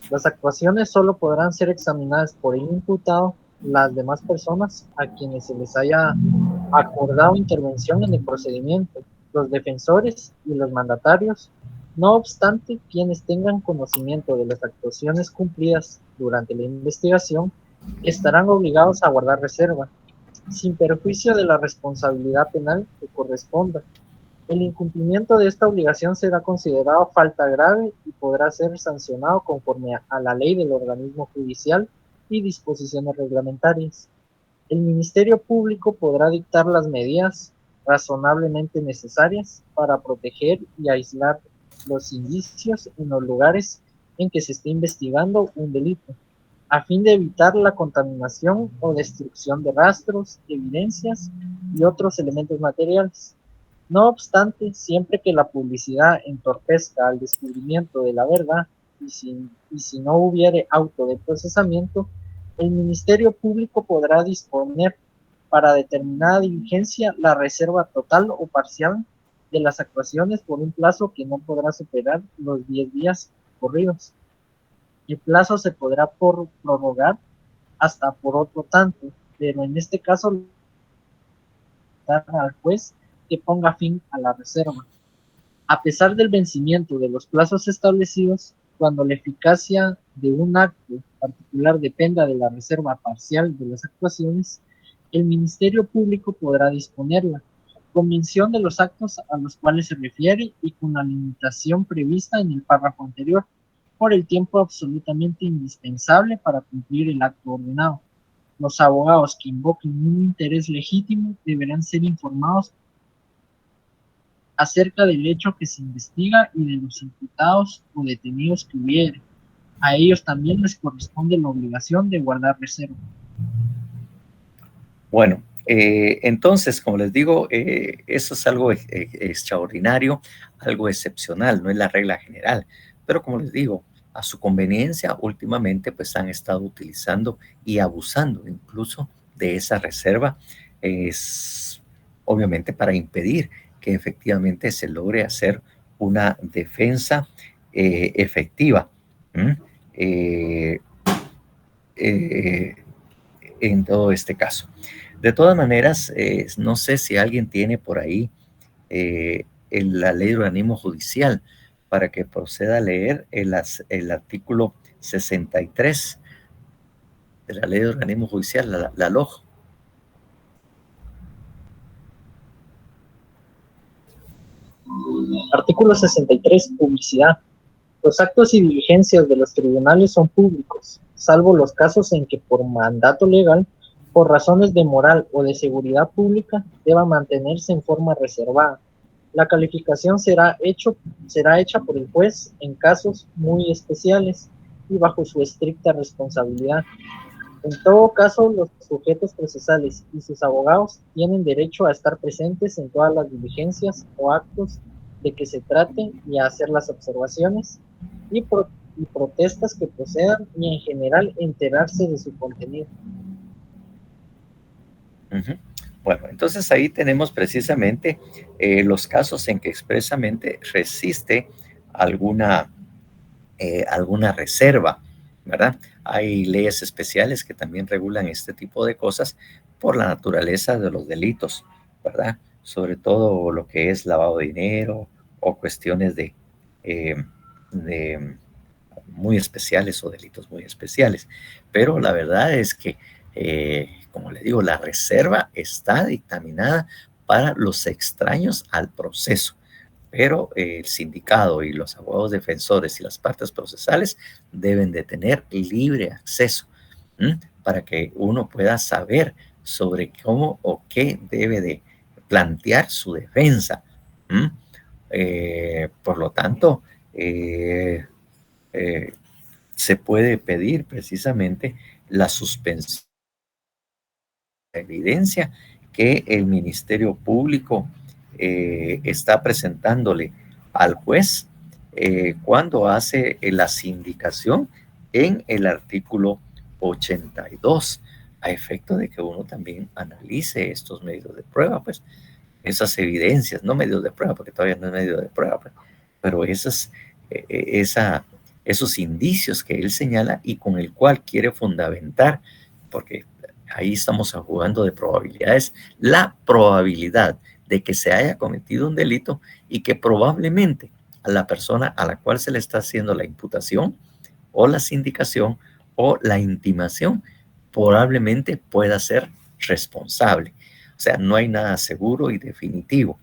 Las actuaciones solo podrán ser examinadas por el imputado, las demás personas a quienes se les haya acordado intervención en el procedimiento, los defensores y los mandatarios. No obstante, quienes tengan conocimiento de las actuaciones cumplidas durante la investigación estarán obligados a guardar reserva, sin perjuicio de la responsabilidad penal que corresponda. El incumplimiento de esta obligación será considerado falta grave y podrá ser sancionado conforme a la ley del organismo judicial y disposiciones reglamentarias. El Ministerio Público podrá dictar las medidas razonablemente necesarias para proteger y aislar los indicios en los lugares en que se esté investigando un delito, a fin de evitar la contaminación o destrucción de rastros, evidencias y otros elementos materiales. No obstante, siempre que la publicidad entorpezca al descubrimiento de la verdad y si no hubiere auto de procesamiento, el Ministerio Público podrá disponer para determinada diligencia la reserva total o parcial de las actuaciones por un plazo que no podrá superar los 10 días corridos. El plazo se podrá prorrogar hasta por otro tanto, pero en este caso al juez que ponga fin a la reserva. A pesar del vencimiento de los plazos establecidos, cuando la eficacia de un acto particular dependa de la reserva parcial de las actuaciones, el Ministerio Público podrá disponerla, con mención de los actos a los cuales se refiere y con la limitación prevista en el párrafo anterior, por el tiempo absolutamente indispensable para cumplir el acto ordenado. Los abogados que invoquen un interés legítimo deberán ser informados acerca del hecho que se investiga y de los imputados o detenidos que hubiere. A ellos también les corresponde la obligación de guardar reserva. Bueno, entonces, como les digo, eso es algo extraordinario, algo excepcional, no es la regla general. Pero como les digo, a su conveniencia, últimamente pues han estado utilizando y abusando incluso de esa reserva es obviamente para impedir que efectivamente se logre hacer una defensa efectiva. En todo este caso. De todas maneras, no sé si alguien tiene por ahí la ley de organismo judicial para que proceda a leer el artículo 63 de la ley de organismo judicial, la LOJ. Artículo 63. Publicidad. Los actos y diligencias de los tribunales son públicos, salvo los casos en que por mandato legal, por razones de moral o de seguridad pública, deba mantenerse en forma reservada. La calificación será hecha por el juez en casos muy especiales y bajo su estricta responsabilidad. En todo caso, los sujetos procesales y sus abogados tienen derecho a estar presentes en todas las diligencias o actos de que se trate y a hacer las observaciones y protestas que procedan y en general enterarse de su contenido. Bueno, entonces ahí tenemos precisamente los casos en que expresamente resiste alguna reserva, ¿verdad? Hay leyes especiales que también regulan este tipo de cosas por la naturaleza de los delitos, ¿verdad? Sobre todo lo que es lavado de dinero o cuestiones de muy especiales o delitos muy especiales. Pero la verdad es que, como le digo, la reserva está dictaminada para los extraños al proceso. Pero el sindicado y los abogados defensores y las partes procesales deben de tener libre acceso para que uno pueda saber sobre cómo o qué debe de plantear su defensa. Por lo tanto, se puede pedir precisamente la suspensión de evidencia que el Ministerio Público está presentándole al juez cuando hace la sindicación en el artículo 82, a efecto de que uno también analice estos medios de prueba, pues esas evidencias, no medios de prueba, porque todavía no es medio de prueba, pues, pero esos indicios que él señala y con el cual quiere fundamentar, porque ahí estamos jugando de probabilidades, la probabilidad de que se haya cometido un delito y que probablemente a la persona a la cual se le está haciendo la imputación o la sindicación o la intimación probablemente pueda ser responsable. O sea, no hay nada seguro y definitivo,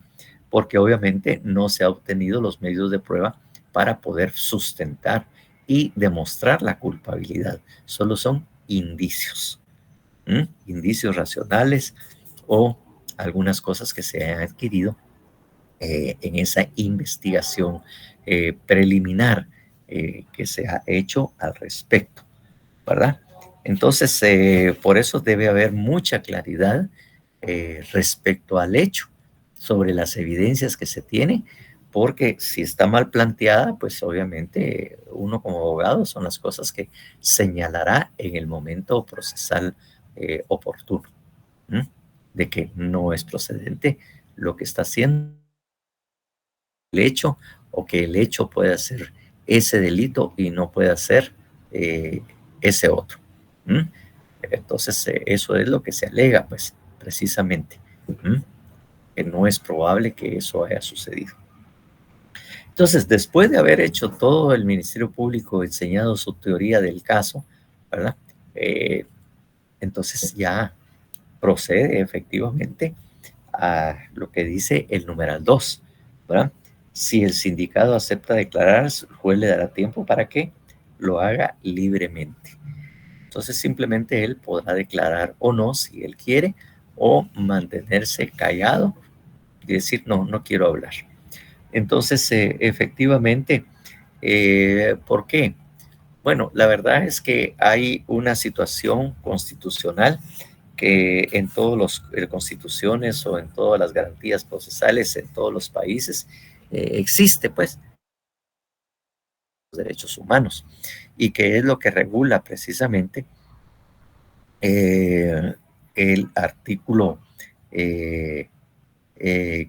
porque obviamente no se han obtenido los medios de prueba para poder sustentar y demostrar la culpabilidad. Solo son indicios, indicios racionales o algunas cosas que se han adquirido en esa investigación preliminar que se ha hecho al respecto, ¿verdad? Entonces, por eso debe haber mucha claridad respecto al hecho sobre las evidencias que se tiene, porque si está mal planteada, pues obviamente uno como abogado son las cosas que señalará en el momento procesal oportuno, de que no es procedente lo que está haciendo el hecho, o que el hecho puede ser ese delito y no puede ser ese otro. Entonces, eso es lo que se alega, pues, precisamente, que no es probable que eso haya sucedido. Entonces, después de haber hecho todo el Ministerio Público, enseñado su teoría del caso, ¿verdad? Entonces ya procede efectivamente a lo que dice el numeral 2, ¿verdad? Si el sindicado acepta declarar, el juez le dará tiempo para que lo haga libremente. Entonces simplemente él podrá declarar o no si él quiere, o mantenerse callado y decir no, no quiero hablar. Entonces efectivamente, ¿por qué? Bueno, la verdad es que hay una situación constitucional que en todas las constituciones o en todas las garantías procesales en todos los países existe, pues, los derechos humanos, y que es lo que regula precisamente el artículo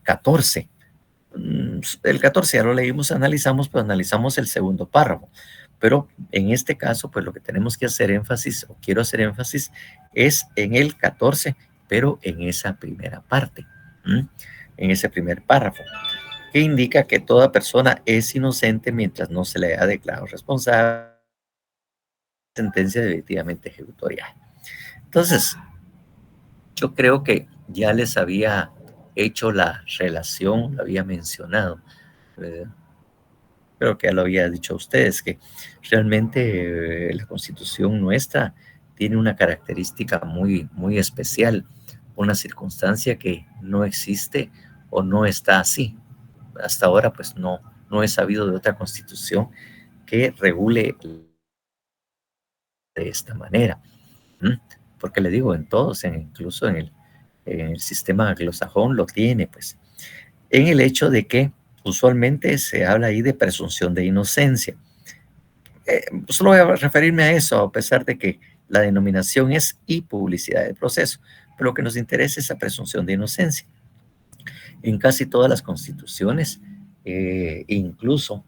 14. El 14 ya lo leímos, analizamos, pero analizamos el segundo párrafo. Pero en este caso, pues lo que tenemos que hacer énfasis, o quiero hacer énfasis, es en el 14, pero en esa primera parte, en ese primer párrafo, que indica que toda persona es inocente mientras no se le haya declarado responsable de sentencia definitivamente ejecutorial. Entonces, yo creo que ya les había hecho la relación, lo había mencionado. Creo que ya lo había dicho a ustedes, que realmente la Constitución nuestra tiene una característica muy, muy especial, una circunstancia que no existe o no está así. Hasta ahora, pues no he sabido de otra Constitución que regule de esta manera. Porque le digo, en todos, incluso en el sistema anglosajón lo tiene, pues, en el hecho de que usualmente se habla ahí de presunción de inocencia. Solo voy a referirme a eso, a pesar de que la denominación es y publicidad del proceso, pero lo que nos interesa es la presunción de inocencia. En casi todas las constituciones, incluso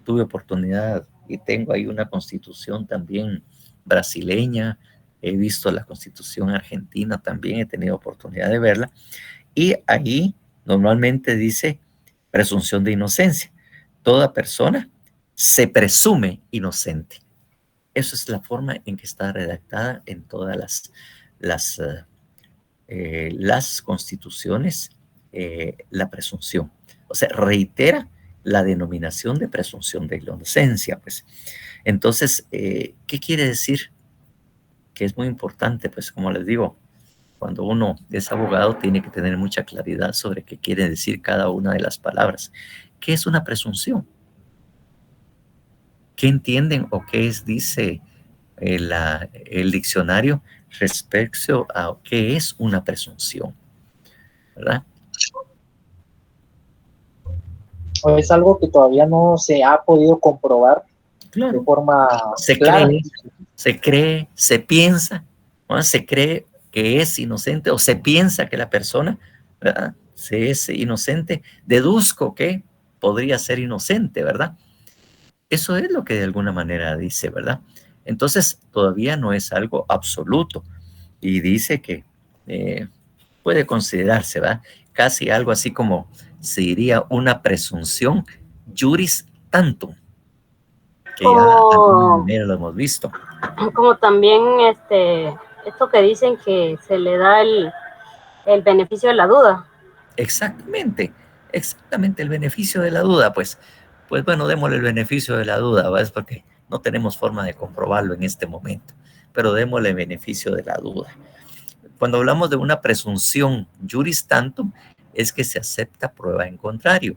tuve oportunidad y tengo ahí una constitución también brasileña, he visto la constitución argentina también, he tenido oportunidad de verla, y ahí normalmente dice presunción de inocencia. Toda persona se presume inocente. Eso es la forma en que está redactada en todas las constituciones, la presunción. O sea, reitera la denominación de presunción de inocencia, pues. Entonces, ¿qué quiere decir? Que es muy importante, pues, como les digo, cuando uno es abogado tiene que tener mucha claridad sobre qué quiere decir cada una de las palabras. ¿Qué es una presunción? ¿Qué entienden o qué dice el diccionario respecto a qué es una presunción? ¿Verdad? O es algo que todavía no se ha podido comprobar de forma clara. Se cree, se piensa, ¿no? Se cree que es inocente o se piensa que la persona, ¿verdad?, se es inocente. Deduzco que podría ser inocente, ¿verdad? Eso es lo que de alguna manera dice, ¿verdad? Entonces, todavía no es algo absoluto. Y dice que puede considerarse, ¿verdad?, casi algo así como se diría una presunción juris tantum, que ya de alguna manera lo hemos visto. Como también esto que dicen que se le da el beneficio de la duda. Exactamente, el beneficio de la duda, pues bueno, démosle el beneficio de la duda, ¿verdad? Porque no tenemos forma de comprobarlo en este momento, pero démosle el beneficio de la duda. Cuando hablamos de una presunción juris tantum, es que se acepta prueba en contrario.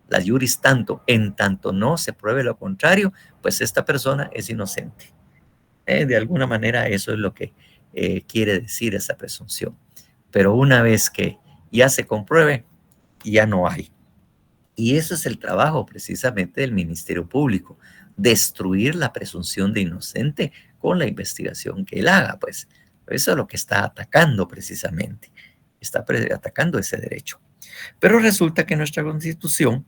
La juris tantum, en tanto no se pruebe lo contrario, pues esta persona es inocente. De alguna manera eso es lo que quiere decir esa presunción. Pero una vez que ya se compruebe, ya no hay. Y eso es el trabajo precisamente del Ministerio Público, destruir la presunción de inocente con la investigación que él haga, pues. Eso es lo que está atacando precisamente, está atacando ese derecho. Pero resulta que nuestra Constitución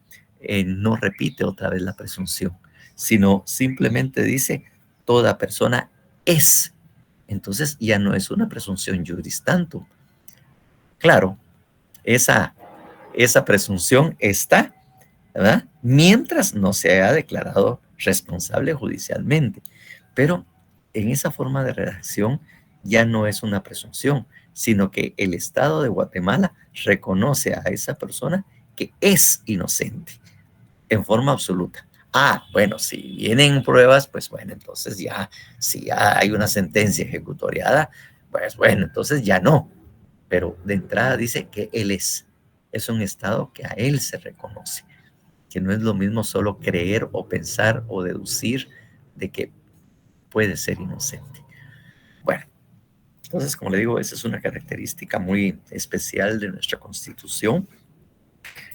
no repite otra vez la presunción, sino simplemente dice toda persona es. Entonces ya no es una presunción juris tantum. Claro, esa presunción está, ¿verdad?, mientras no se haya declarado responsable judicialmente. Pero en esa forma de redacción ya no es una presunción, sino que el Estado de Guatemala reconoce a esa persona que es inocente en forma absoluta. Bueno, si vienen pruebas, pues bueno, entonces ya, si ya hay una sentencia ejecutoriada, pues bueno, entonces ya no. Pero de entrada dice que él es un estado que a él se reconoce, que no es lo mismo solo creer o pensar o deducir de que puede ser inocente. Bueno, entonces, como le digo, esa es una característica muy especial de nuestra Constitución,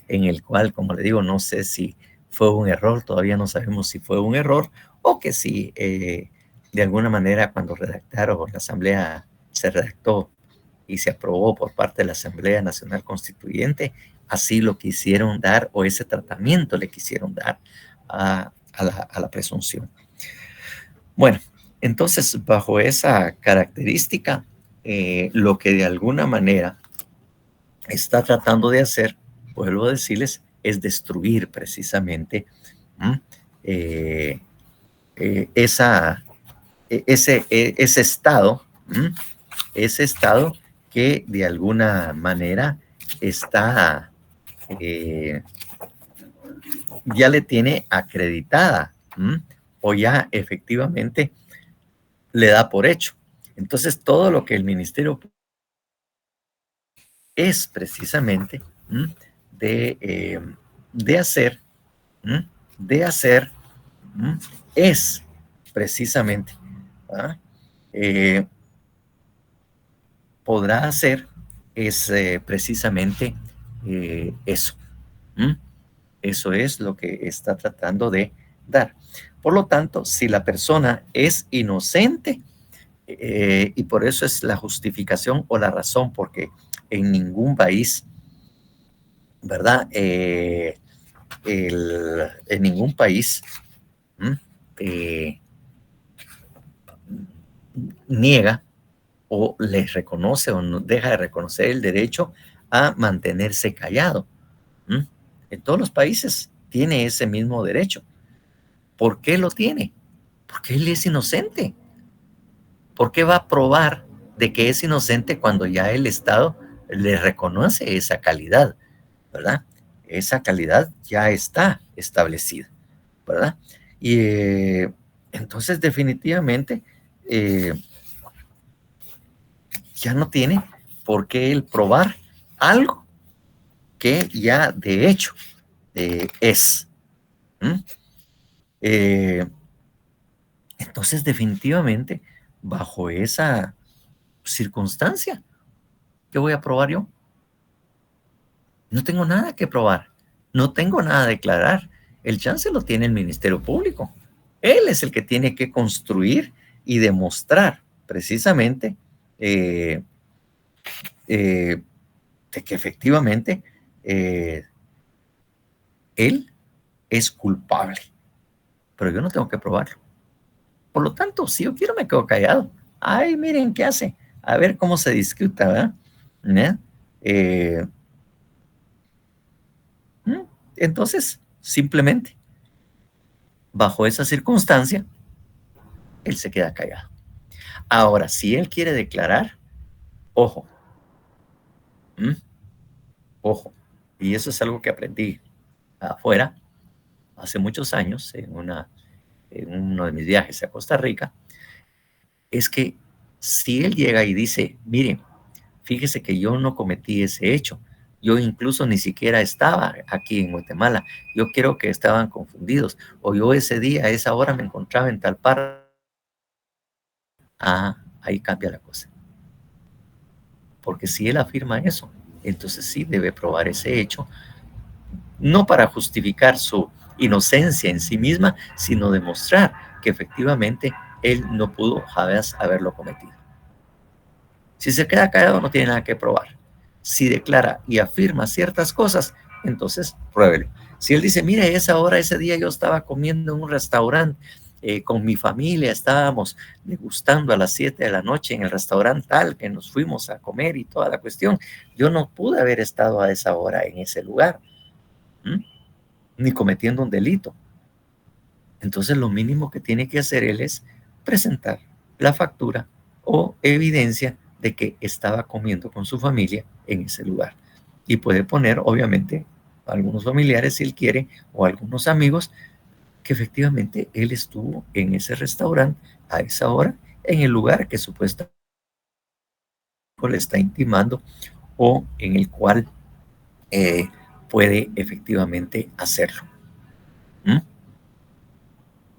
en el cual, como le digo, no sé si fue un error, todavía no sabemos si fue un error o que si de alguna manera cuando redactaron la Asamblea se redactó y se aprobó por parte de la Asamblea Nacional Constituyente, así lo quisieron dar, o ese tratamiento le quisieron dar a la presunción. Bueno, entonces, bajo esa característica, lo que de alguna manera está tratando de hacer, vuelvo a decirles, es destruir precisamente ese estado, ese estado que de alguna manera está, ya le tiene acreditada, o ya efectivamente le da por hecho. Entonces, todo lo que el ministerio es precisamente de hacer, es precisamente, podrá hacer es precisamente eso. Eso es lo que está tratando de dar. Por lo tanto, si la persona es inocente, y por eso es la justificación o la razón, porque en ningún país, ¿verdad? En ningún país niega o les reconoce o no deja de reconocer el derecho a mantenerse callado. En todos los países tiene ese mismo derecho. ¿Por qué lo tiene? Porque él es inocente. ¿Por qué va a probar de que es inocente cuando ya el Estado le reconoce esa calidad, ¿verdad? Esa calidad ya está establecida, ¿verdad? Y entonces definitivamente ya no tiene por qué él probar algo que ya de hecho es. Entonces definitivamente bajo esa circunstancia, ¿qué voy a probar yo? No tengo nada que probar, no tengo nada a declarar. El chance lo tiene el Ministerio Público. Él es el que tiene que construir y demostrar precisamente de que efectivamente él es culpable. Pero yo no tengo que probarlo. Por lo tanto, si yo quiero me quedo callado. Ay, miren qué hace. A ver cómo se discuta, ¿verdad? Entonces, simplemente, bajo esa circunstancia, él se queda callado. Ahora, si él quiere declarar, ojo, ojo, y eso es algo que aprendí afuera hace muchos años en uno de mis viajes a Costa Rica, es que si él llega y dice, mire, fíjese que yo no cometí ese hecho, yo incluso ni siquiera estaba aquí en Guatemala, yo creo que estaban confundidos, o yo ese día, a esa hora me encontraba en tal parte. Ahí cambia la cosa. Porque si él afirma eso, entonces sí debe probar ese hecho, no para justificar su inocencia en sí misma, sino demostrar que efectivamente él no pudo jamás haberlo cometido. Si se queda callado, no tiene nada que probar. Si declara y afirma ciertas cosas, entonces pruébelo. Si él dice, mire, esa hora, ese día yo estaba comiendo en un restaurante con mi familia, estábamos degustando a las 7 de la noche en el restaurante tal que nos fuimos a comer y toda la cuestión, yo no pude haber estado a esa hora en ese lugar, ni cometiendo un delito. Entonces lo mínimo que tiene que hacer él es presentar la factura o evidencia de que estaba comiendo con su familia en ese lugar. Y puede poner, obviamente, algunos familiares si él quiere, o algunos amigos, que efectivamente él estuvo en ese restaurante a esa hora, en el lugar que supuestamente le está intimando o en el cual puede efectivamente hacerlo.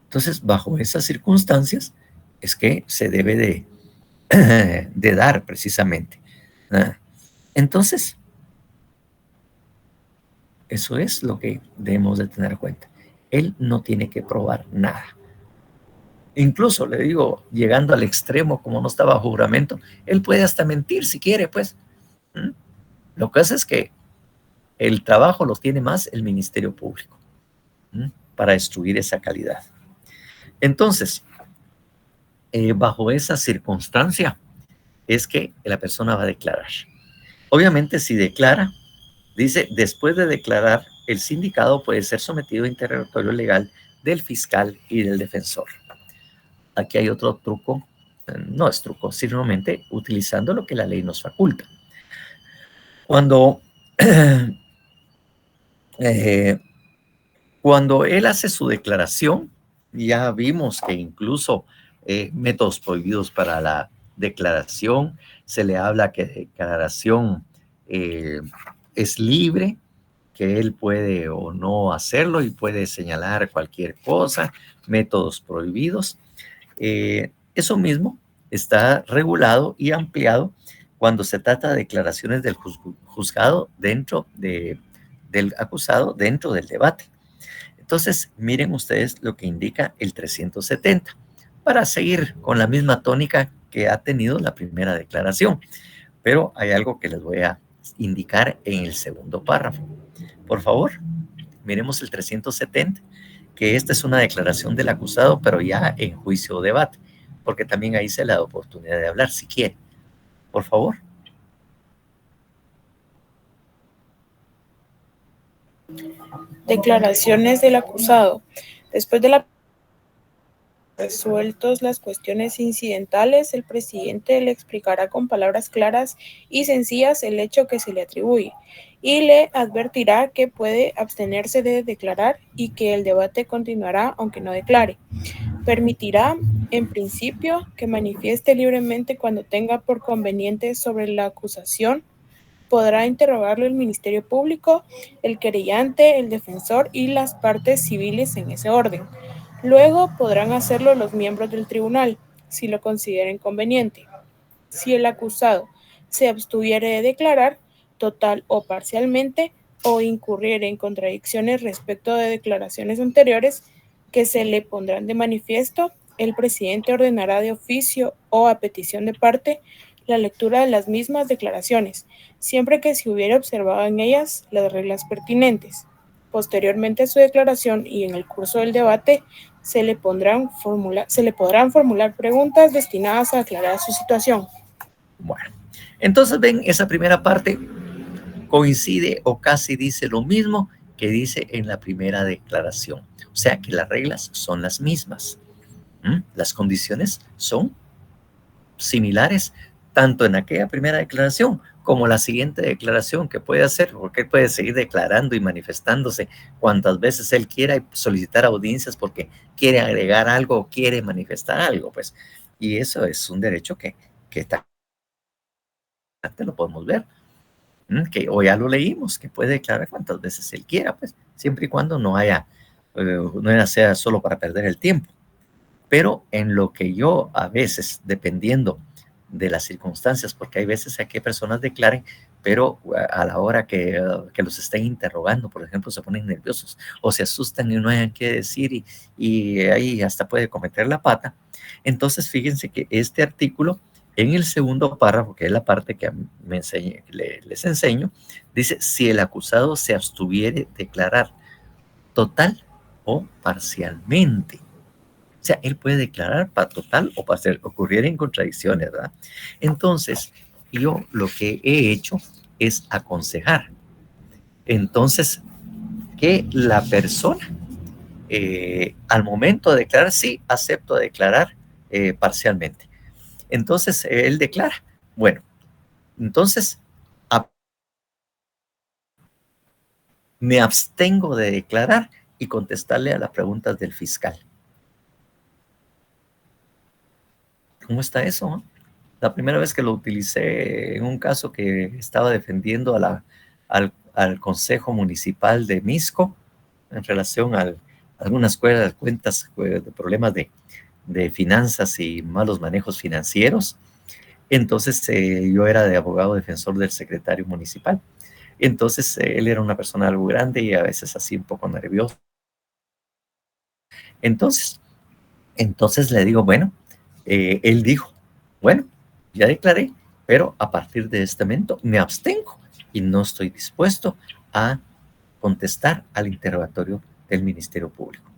Entonces, bajo esas circunstancias es que se debe de dar precisamente. Entonces, eso es lo que debemos de tener en cuenta. Él no tiene que probar nada. incluso le digo, llegando al extremo, como no está bajo juramento, él puede hasta mentir si quiere, pues. Lo que hace es que el trabajo lo tiene más el Ministerio Público para destruir esa calidad. Entonces, bajo esa circunstancia es que la persona va a declarar. Obviamente, si declara, dice, después de declarar, el sindicado puede ser sometido a interrogatorio legal del fiscal y del defensor. Aquí hay otro truco, no es truco, simplemente utilizando lo que la ley nos faculta. Cuando él hace su declaración, ya vimos que incluso métodos prohibidos para la declaración, se le habla que declaración es libre, que él puede o no hacerlo y puede señalar cualquier cosa, métodos prohibidos. Eso mismo está regulado y ampliado cuando se trata de declaraciones del juzgado dentro del acusado dentro del debate. Entonces, miren ustedes lo que indica el 370, para seguir con la misma tónica que ha tenido la primera declaración. Pero hay algo que les voy a indicar en el segundo párrafo. Por favor, miremos el 370, que esta es una declaración del acusado, pero ya en juicio o debate, porque también ahí se le da oportunidad de hablar si quiere. Por favor. Declaraciones del acusado. Después de la resueltos las cuestiones incidentales, el presidente le explicará con palabras claras y sencillas el hecho que se le atribuye y le advertirá que puede abstenerse de declarar y que el debate continuará aunque no declare. Permitirá, en principio, que manifieste libremente cuando tenga por conveniente sobre la acusación. Podrá interrogarlo el Ministerio Público, el querellante, el defensor y las partes civiles en ese orden. Luego podrán hacerlo los miembros del tribunal, si lo consideren conveniente. Si el acusado se abstuviere de declarar, total o parcialmente, o incurriere en contradicciones respecto de declaraciones anteriores que se le pondrán de manifiesto, el presidente ordenará de oficio o a petición de parte la lectura de las mismas declaraciones, siempre que se hubiera observado en ellas las reglas pertinentes. Posteriormente a su declaración y en el curso del debate, se le podrán formular preguntas destinadas a aclarar su situación. Bueno, entonces ven, esa primera parte coincide o casi dice lo mismo que dice en la primera declaración. O sea que las reglas son las mismas. Las condiciones son similares, tanto en aquella primera declaración como la siguiente declaración que puede hacer, porque él puede seguir declarando y manifestándose cuantas veces él quiera y solicitar audiencias porque quiere agregar algo o quiere manifestar algo, pues. Y eso es un derecho que lo podemos ver, que hoy ya lo leímos, que puede declarar cuantas veces él quiera, pues, siempre y cuando no sea solo para perder el tiempo. Pero en lo que yo a veces, dependiendo de las circunstancias, porque hay veces que personas declaren, pero a la hora que los estén interrogando, por ejemplo, se ponen nerviosos o se asustan y no hayan qué decir y ahí hasta puede cometer la pata. Entonces, fíjense que este artículo, en el segundo párrafo, que es la parte que les enseño, dice, si el acusado se abstuviere de declarar total o parcialmente. O sea, él puede declarar para total o parcial, ocurriera en contradicciones, ¿verdad? Entonces, yo lo que he hecho es aconsejar. Entonces, que la persona, al momento de declarar, sí, acepto declarar parcialmente. Entonces, él declara, bueno, entonces, me abstengo de declarar y contestarle a las preguntas del fiscal. ¿Cómo está eso? La primera vez que lo utilicé en un caso que estaba defendiendo al Consejo Municipal de Misco en relación a alguna escuela de cuentas, de problemas de finanzas y malos manejos financieros. Entonces yo era de abogado defensor del secretario municipal. Entonces él era una persona algo grande y a veces así un poco nervioso. Entonces Entonces le digo, bueno, él dijo, bueno, ya declaré, pero a partir de este momento me abstengo y no estoy dispuesto a contestar al interrogatorio del Ministerio Público.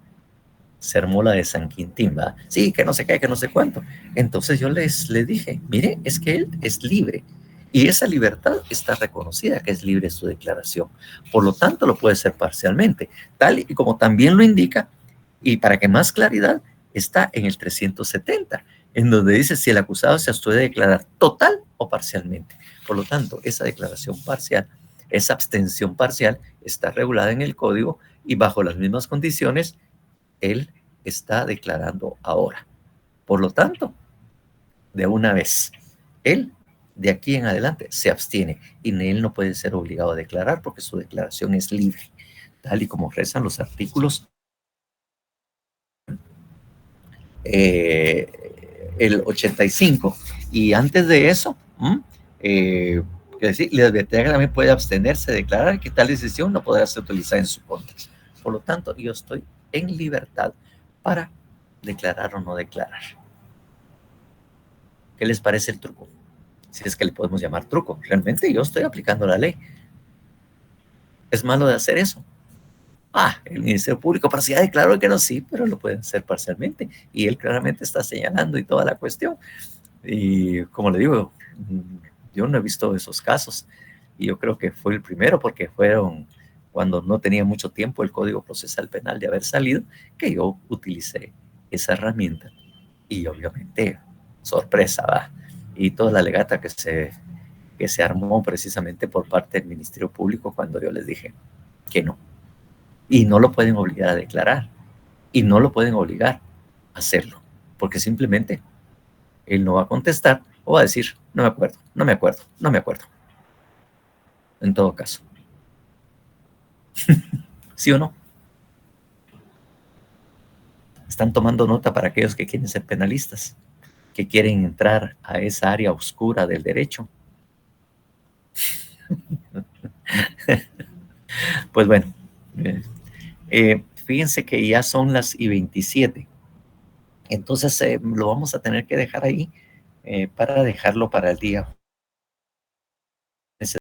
Se armó la de San Quintín, ¿verdad? Sí, que no sé qué, que no sé cuánto. Entonces yo les dije, mire, es que él es libre y esa libertad está reconocida, que es libre su declaración. Por lo tanto, lo puede ser parcialmente, tal y como también lo indica, y para que más claridad, está en el 370, en donde dice si el acusado se abstuvo de declarar total o parcialmente. Por lo tanto, esa declaración parcial, esa abstención parcial, está regulada en el código y bajo las mismas condiciones, él está declarando ahora. Por lo tanto, de una vez, él de aquí en adelante se abstiene y él no puede ser obligado a declarar porque su declaración es libre, tal y como rezan los artículos el 85. Y antes de eso, le advertirá que también puede abstenerse de declarar que tal decisión no podrá ser utilizada en su contra. Por lo tanto, yo estoy en libertad para declarar o no declarar. ¿Qué les parece el truco? Si es que le podemos llamar truco. Realmente yo estoy aplicando la ley. ¿Es malo de hacer eso? El Ministerio Público, pero si ya declaró que no, sí, pero lo pueden hacer parcialmente. Y él claramente está señalando y toda la cuestión. Y como le digo, yo no he visto esos casos. Y yo creo que fue el primero porque fueron cuando no tenía mucho tiempo el Código Procesal Penal de haber salido, que yo utilicé esa herramienta. Y obviamente, sorpresa, ¿va? Y toda la legata que se armó precisamente por parte del Ministerio Público cuando yo les dije que no. Y no lo pueden obligar a declarar. Y no lo pueden obligar a hacerlo. Porque simplemente él no va a contestar o va a decir, no me acuerdo, no me acuerdo, no me acuerdo. En todo caso. ¿Sí o no? Están tomando nota para aquellos que quieren ser penalistas, que quieren entrar a esa área oscura del derecho. Pues bueno, fíjense que ya son las 27. Entonces lo vamos a tener que dejar ahí para dejarlo para el día